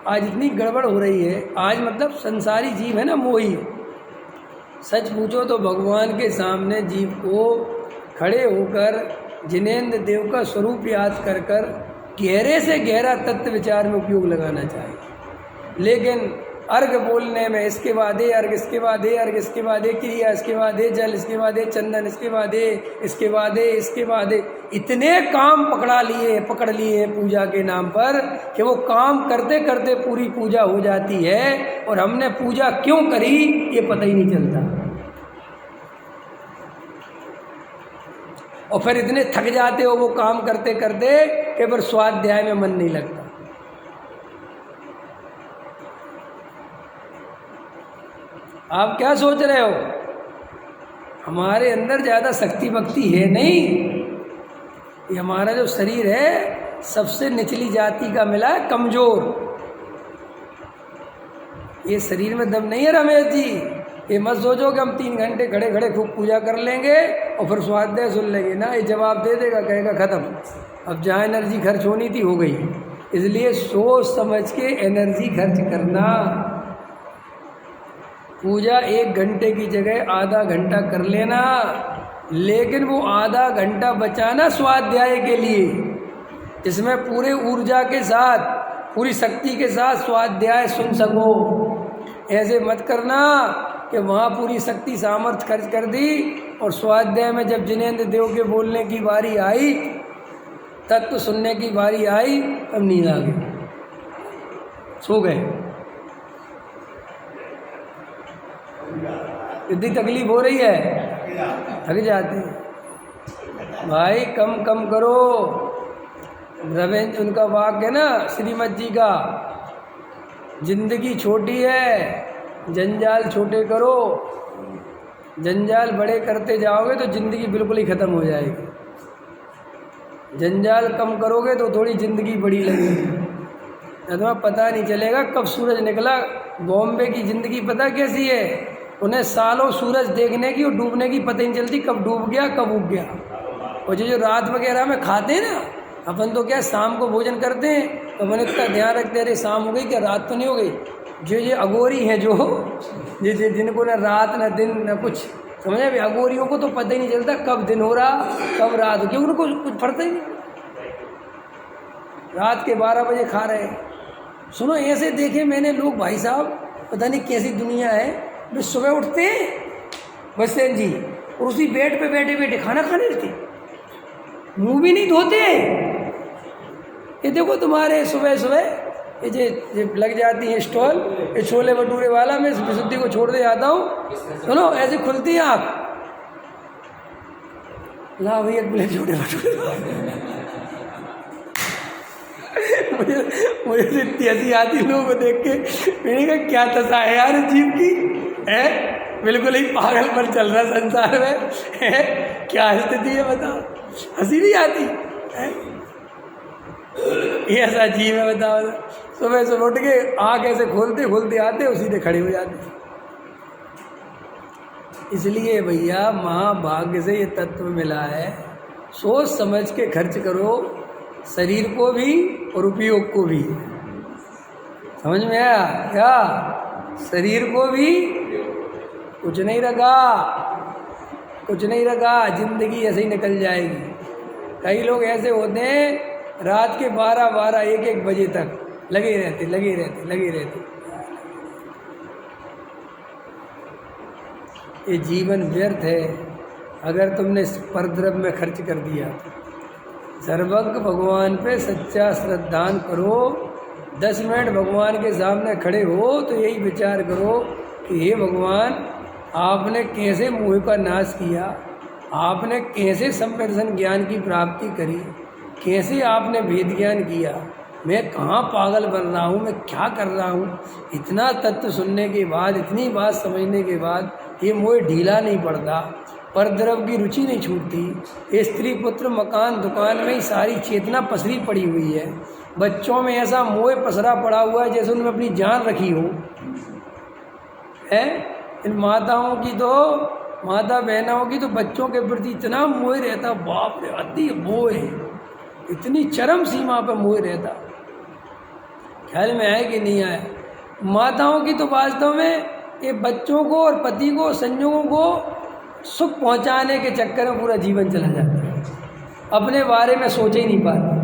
आज इतनी गड़बड़ हो रही है। आज मतलब संसारी जीव है ना, मोही। सच पूछो तो भगवान के सामने जीव को खड़े होकर जिनेंद्र देव का स्वरूप याद कर कर गहरे से गहरा तत्व विचार में उपयोग लगाना चाहिए। लेकिन अर्घ बोलने में इसके बाद अर्घ, इसके बाद अर्घ, इसके बाद क्रिया, इसके बाद जल, इसके बाद चंदन, इसके बाद इसके बाद इतने काम पकड़ लिए पूजा के नाम पर कि वो काम करते करते पूरी पूजा हो जाती है और हमने पूजा क्यों करी ये पता ही नहीं चलता। और फिर इतने थक जाते हो वो काम करते करते कि फिर स्वाध्याय में मन नहीं लगता। आप क्या सोच रहे हो? हमारे अंदर ज़्यादा शक्ति भक्ति है नहीं। ये हमारा जो शरीर है सबसे निचली जाति का मिला है, कमज़ोर। ये शरीर में दम नहीं है रमेश जी। ये मत सोचो कि हम 3 घंटे खड़े खड़े खूब पूजा कर लेंगे और फिर स्वाध्याय सुन लेंगे ना। ये जवाब दे देगा, कहेगा ख़त्म। अब जहाँ एनर्जी खर्च होनी थी हो गई। इसलिए सोच समझ के एनर्जी खर्च करना। पूजा 1 घंटे की जगह आधा घंटा कर लेना, लेकिन वो आधा घंटा बचाना स्वाध्याय के लिए, जिसमें पूरे ऊर्जा के साथ, पूरी शक्ति के साथ स्वाध्याय सुन सको। ऐसे मत करना कि वहाँ पूरी शक्ति सामर्थ्य खर्च कर दी और स्वाध्याय में जब जिनेंद्र देव के बोलने की बारी आई, तत्व सुनने की बारी आई, तब नींद आ गई, सो गए। इतनी तकलीफ हो रही है, थक जाते हैं भाई। कम करो। रविंद्र उनका वाक्य है ना, श्रीमद जी का, जिंदगी छोटी है, जंजाल छोटे करो। जंजाल बड़े करते जाओगे तो ज़िंदगी बिल्कुल ही ख़त्म हो जाएगी। जंजाल कम करोगे तो थोड़ी ज़िंदगी बड़ी लगेगी। तुम्हें पता नहीं चलेगा कब सूरज निकला। बॉम्बे की ज़िंदगी पता कैसी है? उन्हें सालों सूरज देखने की और डूबने की पता ही नहीं चलती, कब डूब गया कब उग गया। और जो रात वगैरह में खाते हैं ना, अपन तो क्या शाम को भोजन करते हैं, तो अपन इतना ध्यान रखते हैं, अरे शाम हो गई क्या, रात तो नहीं हो गई। जो ये अघोरी हैं, जो जिनको ना रात ना दिन ना कुछ, समझे भाई, अघोरियों को तो पता ही नहीं चलता कब दिन हो रहा कब रात हो, क्योंकि उनको कुछ पड़ता ही नहीं। रात के 12 बजे खा रहे हैं। सुनो, ऐसे देखे मैंने लोग, भाई साहब पता नहीं कैसी दुनिया है। वे सुबह उठते हैं बसैन जी, और उसी बेड पे बैठे बैठे खाना खाने लगते, मुँह भी नहीं धोते। ये देखो तुम्हारे सुबह सुबह ये लग जाती है स्टॉल, ये छोले भटूरे वाला, मैं विशुद्धि को छोड़ दे जाता हूँ। सुनो, ऐसे खुलती है आँख, ला भैया प्लेट छोटे भटूरे। मुझे इतनी हंसी आती लोगों को देख के। मैंने कहा क्या दशा है यार जीव की, है बिल्कुल ही पागल पर चल रहा संसार में है। क्या स्थिति है बताओ, हंसी नहीं आती है? ये ऐसा जीव है बताओ। सुबह से उठ के आँख ऐसे खोलते खोलते आते और सीधे खड़े हो जाते। इसलिए भैया महाभाग्य से ये तत्व मिला है। सोच समझ के खर्च करो, शरीर को भी और उपयोग को भी। समझ में आया क्या? शरीर को भी कुछ नहीं रखा, कुछ नहीं रखा, जिंदगी ऐसे ही निकल जाएगी। कई लोग ऐसे होते हैं रात के 12-12, 1-1 बजे तक लगे रहते। ये जीवन व्यर्थ है अगर तुमने परद्रव्य में खर्च कर दिया। सर्वज्ञ भगवान पे सच्चा श्रद्धान करो। 10 मिनट भगवान के सामने खड़े हो तो यही विचार करो कि हे भगवान, आपने कैसे मोह का नाश किया, आपने कैसे संदर्शन ज्ञान की प्राप्ति करी, कैसे आपने वेद ज्ञान किया, मैं कहाँ पागल बन रहा हूँ, मैं क्या कर रहा हूँ। इतना तत्व सुनने के बाद, इतनी बात समझने के बाद ये मोह ढीला नहीं पड़ता, परद्रव्य की रुचि नहीं छूटती। ये स्त्री पुत्र मकान दुकान में ही सारी चेतना पसरी पड़ी हुई है। बच्चों में ऐसा मोह पसरा पड़ा हुआ है जैसे उनमें अपनी जान रखी हो है। इन माताओं की तो, माता बहनों की तो बच्चों के प्रति इतना मोह रहता, बाप रे, अति मोह है, इतनी चरम सीमा पर मोह रहता। ख्याल में आए कि नहीं आए? माताओं की तो वास्तव में ये बच्चों को और पति को, संयोगों को सुख पहुंचाने के चक्कर में पूरा जीवन चला जाता है, अपने बारे में सोच ही नहीं पाती।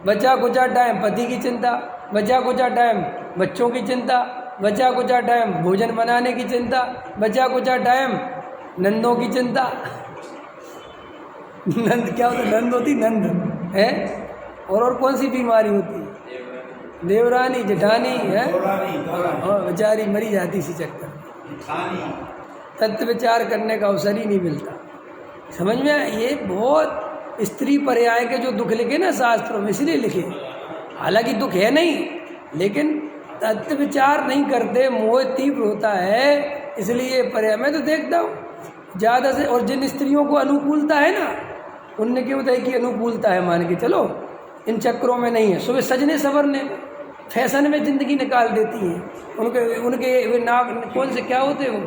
बचा कुचा टाइम पति की चिंता, बचा कुचा टाइम बच्चों की चिंता, बचा कुचा टाइम भोजन बनाने की चिंता, बचा कुचा टाइम नंदों की चिंता। नंद क्या होता? नंद होती, नंद है। और कौन सी बीमारी होती? देवरानी, जेठानी है, और बेचारी मरी जाती इसी चक्कर। तत्व विचार करने का अवसर ही नहीं मिलता। समझ में? ये बहुत स्त्री पर्याय के जो दुख लिखे ना शास्त्रों में, इसलिए लिखे। हालांकि दुख है नहीं, लेकिन तत्व विचार नहीं करते, मोह तीव्र होता है, इसलिए पर्याय। मैं तो देखता हूँ ज़्यादा से, और जिन स्त्रियों को अनुकूलता है ना, उनने क्यों बताई कि अनुकूलता है, मान के चलो इन चक्रों में नहीं है, सुबह सजने संवरने फैशन में ज़िंदगी निकाल देती हैं। उनके वे नाक कौन से क्या होते हैं, वो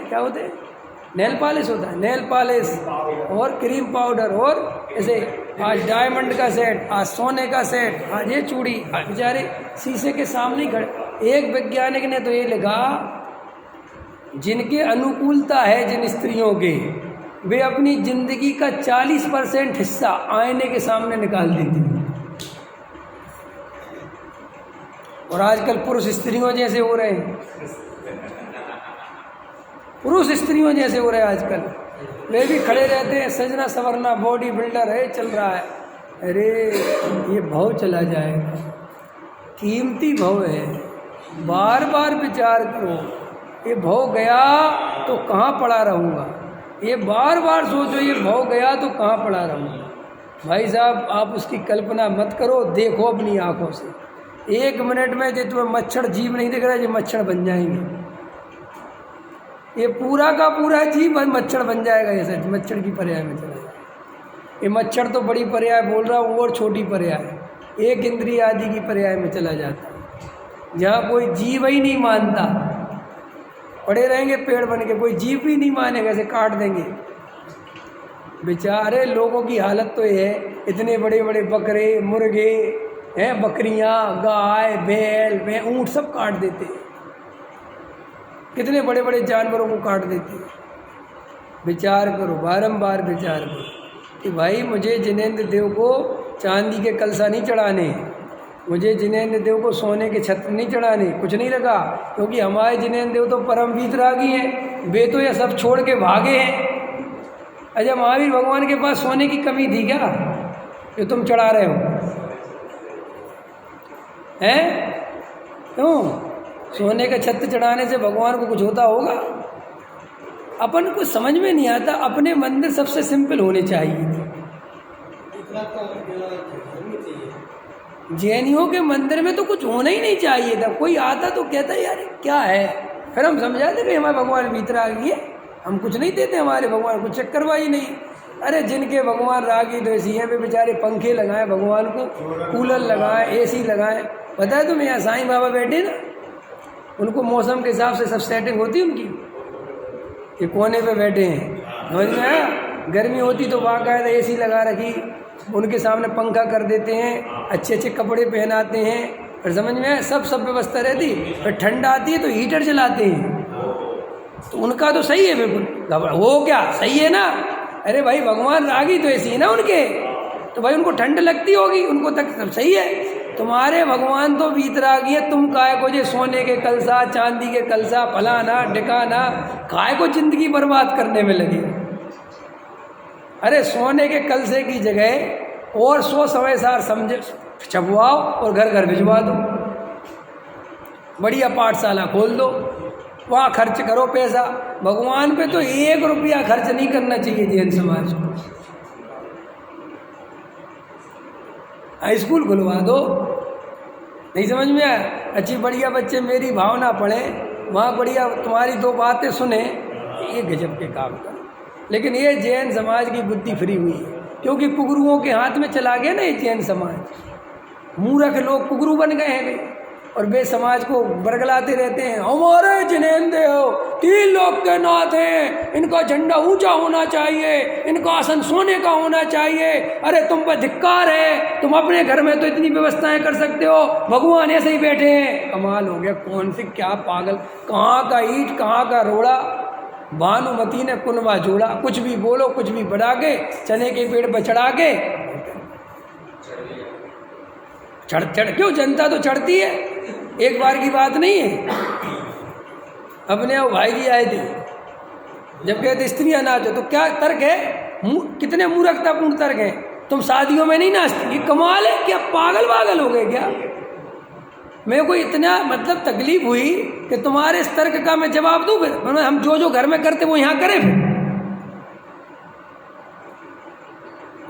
क्या होते हैं, नेल पॉलिश होता है, नेल पॉलिश और क्रीम पाउडर, और ऐसे आज डायमंड का सेट, आज सोने का सेट, आज ये चूड़ी, बेचारे शीशे के सामने ही खड़े। एक वैज्ञानिक ने तो ये लिखा, जिनके अनुकूलता है जिन स्त्रियों के, वे अपनी जिंदगी का 40% हिस्सा आईने के सामने निकाल देती हैं। और आजकल पुरुष स्त्रियों जैसे हो रहे हैं, पुरुष स्त्रियों जैसे हो रहे हैं आजकल। वे भी खड़े रहते हैं, सजना संवरना, बॉडी बिल्डर है, चल रहा है। अरे ये भाव चला जाएगा, कीमती भाव है, बार बार विचार करो। ये भाव गया तो कहाँ पड़ा रहूँगा, ये बार बार सोचो, ये भाव गया तो कहाँ पड़ा रहूँगा। भाई साहब, आप उसकी कल्पना मत करो, देखो अपनी आँखों से। 1 मिनट में जो तुम्हें मच्छर जीव नहीं दिख रहा है, ये मच्छर बन जाएंगे। ये पूरा का पूरा जीव मच्छर बन जाएगा, ऐसा मच्छर की पर्याय में चला जाएगा। ये मच्छर तो बड़ी पर्याय बोल रहा हूँ, और छोटी पर्याय, एक इंद्रिय आदि की पर्याय में चला जाता है, जहाँ कोई जीव ही नहीं मानता। पड़े रहेंगे पेड़ बन के, कोई जीव भी नहीं मानेगा, ऐसे काट देंगे। बेचारे लोगों की हालत तो ये है, इतने बड़े बड़े बकरे, मुर्गे हैं, बकरियां, गाय, बैल, ऊँट सब काट देते हैं, कितने बड़े बड़े जानवरों को काट देते हैं। विचार करो, बारंबार विचार करो कि भाई मुझे जिनेंद्र देव को चांदी के कलसा नहीं चढ़ाने, मुझे जिनेंद्र देव को सोने के छत्र नहीं चढ़ाने, कुछ नहीं लगा, क्योंकि हमारे जिनेंद्र देव तो परम वीतरागी हैं, वे तो यह सब छोड़ के भागे हैं। अच्छा, महावीर भगवान के पास सोने की कमी थी क्या जो तुम चढ़ा रहे हो? हैं? क्यों? सोने का छत्र चढ़ाने से भगवान को कुछ होता होगा? अपन को समझ में नहीं आता। अपने मंदिर सबसे सिंपल होने चाहिए। जैनियों के मंदिर में तो कुछ होना ही नहीं चाहिए था। कोई आता तो कहता यार क्या है, फिर हम समझाते कि हमारे भगवान भीतर आ गए, हम कुछ नहीं देते, हमारे भगवान कुछ चक्करवाही नहीं। अरे जिनके भगवान रागी द्वेषी हैं वे बेचारे पंखे लगाएं भगवान को, कूलर लगाएं, एसी लगाएं। पता है तुम्हें यहाँ साईं बाबा बैठे ना, उनको मौसम के हिसाब से सब सेटिंग होती है उनकी, ये कोने पे बैठे हैं, समझ में आया। गर्मी होती तो बाकायदा एसी लगा रखी, उनके सामने पंखा कर देते हैं, अच्छे अच्छे कपड़े पहनाते हैं, फिर समझ में आया, सब व्यवस्था रहती। फिर ठंड आती है तो हीटर चलाते हैं, तो उनका तो सही है बिल्कुल। वो क्या सही है ना, अरे भाई भगवान रागी तो ऐसी है ना उनके, तो भाई उनको ठंड लगती होगी, उनको तक सब सही है। तुम्हारे भगवान तो वीतरागी है, तुम काय को जे सोने के कलसा, चांदी के कलसा, फलाना ढिकाना, काय को जिंदगी बर्बाद करने में लगे। अरे सोने के कलसे की जगह और 100 सवेसार समझे छपवाओ और घर घर भिजवा दो, बढ़िया पाठशाला खोल दो, वहाँ खर्च करो पैसा। भगवान पे तो 1 रुपया खर्च नहीं करना चाहिए जैन समाज को। हाई स्कूल खुलवा दो, नहीं समझ में आया, अच्छी बढ़िया बच्चे मेरी भावना पढ़े, वहाँ बढ़िया तुम्हारी 2 बातें सुने, ये गजब के काम का। लेकिन ये जैन समाज की बुद्धि फ्री हुई है, क्योंकि पुगरुओं के हाथ में चला गया ना ये जैन समाज। मूर्ख लोग पुगरू बन गए हैं वे, और वे समाज को बरगलाते रहते हैं, हमारे जिनेंद्र हो 3 लोग के नाथ हैं, इनका झंडा ऊंचा होना चाहिए, इनका आसन सोने का होना चाहिए। अरे तुम पर धिक्कार है, तुम अपने घर में तो इतनी व्यवस्थाएं कर सकते हो, भगवान ऐसे ही बैठे हैं। कमाल हो गया, कौन से क्या पागल, कहाँ का ईंट कहाँ का रोड़ा, भानुमती ने कुनवा जोड़ा। कुछ भी बोलो, कुछ भी बढ़ा के, चने के पेड़ पर चढ़ा के चढ़ क्यों, जनता तो चढ़ती है, एक बार की बात नहीं है। अपने वो भाई जी आए थे, जब कहते स्त्रियां नाचो, तो क्या तर्क है, कितने मूर्खतापूर्ण तर्क है, तुम शादियों में नहीं नाचती, ये कमाल है क्या, पागल हो गए क्या। मेरे को इतना मतलब तकलीफ हुई कि तुम्हारे इस तर्क का मैं जवाब दूं, फिर हम जो घर में करते वो यहाँ करें, फिर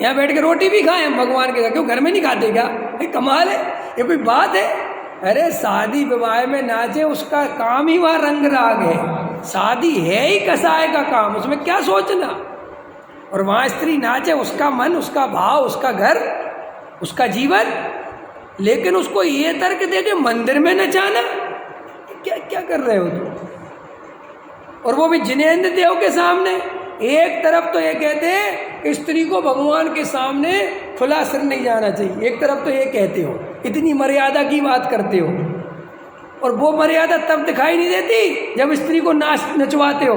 यहाँ बैठ के रोटी भी खाएं हम भगवान के साथ, क्यों घर में नहीं खाते क्या, भाई कमाल है, ये कोई बात है। अरे शादी विवाह में नाचे, उसका काम ही वहाँ रंग राग है, शादी है ही कसाई का काम, उसमें क्या सोचना। और वहाँ स्त्री नाचे, उसका मन, उसका भाव, उसका घर, उसका जीवन, लेकिन उसको ये तर्क दे के मंदिर में नचाना, क्या क्या कर रहे हो तुम। और वो भी जिनेंद्र देव के सामने। एक तरफ तो ये कहते हैं कि स्त्री को भगवान के सामने खुला सिर नहीं जाना चाहिए, एक तरफ तो ये कहते हो, इतनी मर्यादा की बात करते हो, और वो मर्यादा तब दिखाई नहीं देती जब स्त्री को नचवाते हो।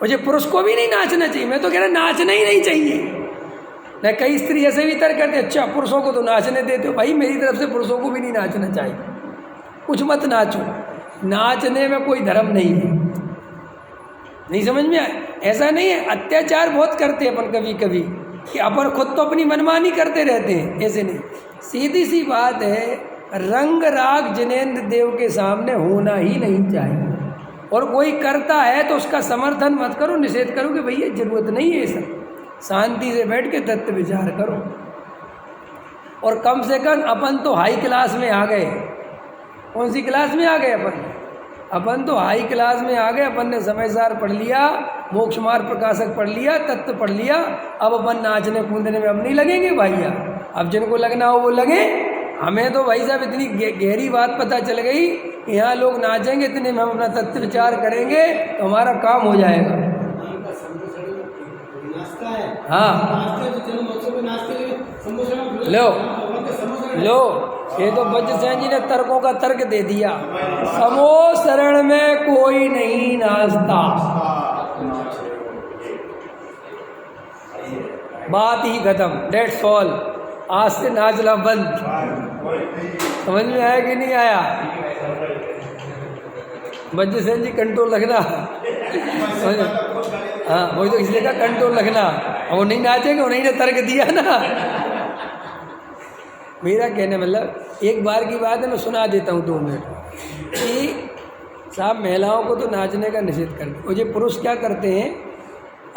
मुझे पुरुष को भी नहीं नाचना चाहिए, मैं तो कह रहा नाचना ही नहीं चाहिए। न कई स्त्री ऐसे भी तर्क करते, अच्छा पुरुषों को तो नाचने देते हो, भाई मेरी तरफ से पुरुषों को भी नहीं नाचना चाहिए, कुछ मत नाचो, नाचने में कोई धर्म नहीं है, नहीं समझ में आया। ऐसा नहीं है, अत्याचार बहुत करते हैं अपन कभी कभी, कि अपन खुद तो अपनी मनमानी करते रहते हैं, ऐसे नहीं। सीधी सी बात है, रंग राग जिनेंद्र देव के सामने होना ही नहीं चाहिए, और कोई करता है तो उसका समर्थन मत करो, निषेध करो कि भैया जरूरत नहीं है, सब शांति से बैठ के तत्व विचार करो। और कम से कम अपन तो हाई क्लास में आ गए। कौन सी क्लास में आ गए अपन तो हाई क्लास में आ गए। अपन ने समयसार पढ़ लिया, मोक्ष मार्ग प्रकाशक पढ़ लिया, तत्व पढ़ लिया। अब अपन नाचने कूदने में अब नहीं लगेंगे भैया, अब जिनको लगना हो वो लगे। हमें तो भाई साहब इतनी गहरी बात पता चल गई, यहाँ लोग नाचेंगे, इतने में हम अपना तत्व विचार करेंगे तो हमारा काम हो जाएगा। हाँ लो, ये तो बच्चन जी ने तर्कों का तर्क दे दिया, समो शरण में कोई नहीं नाचता, बात ही खत्म, डेट्स ऑल। आज से नाचना बंद। समझ में आया कि नहीं आया? बच्चन जी कंट्रोल रखना। हाँ वही तो इसलिए का कंट्रोल रखना, वो नहीं नाचेंगे, उन्हीं ने तर्क दिया ना। मेरा कहने मतलब एक बार की बात है, मैं सुना देता हूँ 2 मिनट कि साहब महिलाओं को तो नाचने का निषेध कर दो। और ये पुरुष क्या करते हैं,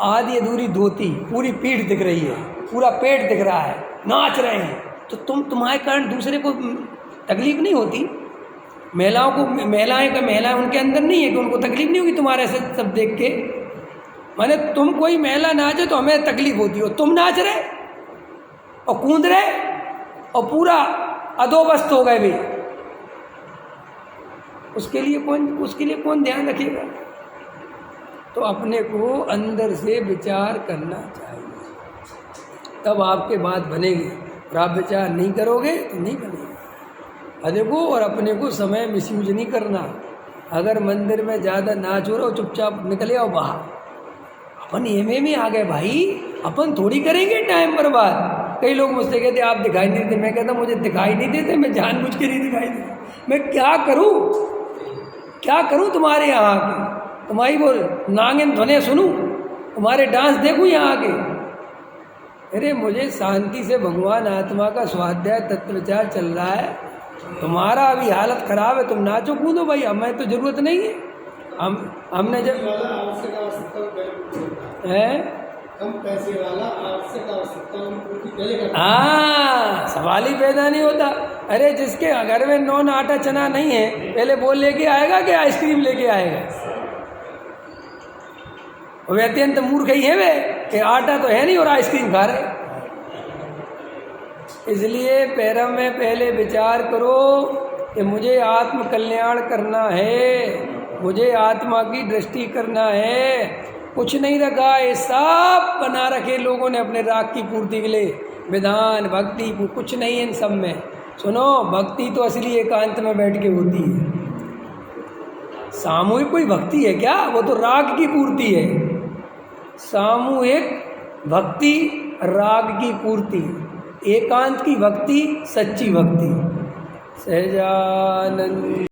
आधी अधूरी धोती, पूरी पीठ दिख रही है, पूरा पेट दिख रहा है, नाच रहे हैं, तो तुम्हारे कारण दूसरे को तकलीफ नहीं होती? महिलाएं उनके अंदर नहीं है कि उनको तकलीफ नहीं होगी तुम्हारे ऐसे सब देख के। माने तुम कोई महिला नाचे तो हमें तकलीफ होती हो, तुम नाच रहे और कूद रहे और पूरा अधोबस्त हो गए भी, उसके लिए कौन ध्यान रखेगा? तो अपने को अंदर से विचार करना चाहिए, तब आपके बात बनेगी। और आप विचार नहीं करोगे तो नहीं बनेगी। देखो, और अपने को समय मिसयूज नहीं करना। अगर मंदिर में ज़्यादा नाच हो रहा हो, चुपचाप निकले आओ बाहर। अपन एम में आ गए भाई, अपन थोड़ी करेंगे टाइम बर्बाद। कई लोग मुझसे कहते आप दिखाई नहीं देते, मैं कहता मुझे दिखाई नहीं देते, मैं जानबूझ के नहीं दिखाई देता। मैं क्या करूं तुम्हारे यहाँ आके? तुम्हारी वो नागिन ध्वनि सुनूं, तुम्हारे डांस देखूं यहाँ आके? अरे मुझे शांति से भगवान आत्मा का स्वाध्याय तत्व विचार चल रहा है। तुम्हारा अभी हालत खराब है, तुम नाचो कूदो भाई, हमें तो जरूरत नहीं है। हमने जब हाँ, सवाल ही पैदा नहीं होता। अरे जिसके घर में नॉन आटा चना नहीं है, पहले वो लेके आएगा कि आइसक्रीम लेके आएगा? वे अत्यंत मूर्ख ही है वे, कि आटा तो है नहीं और आइसक्रीम खा रहे। इसलिए पैरव में पहले विचार करो कि मुझे आत्म कल्याण करना है, मुझे आत्मा की दृष्टि करना है। कुछ नहीं रखा, ये सब बना रखे लोगों ने अपने राग की पूर्ति के लिए, विधान भक्ति कुछ नहीं है इन सब में। सुनो, भक्ति तो असली एकांत में बैठ के होती है। सामूहिक कोई भक्ति है क्या? वो तो राग की पूर्ति है। सामूहिक भक्ति राग की पूर्ति, एकांत की भक्ति सच्ची भक्ति। सहजानंद।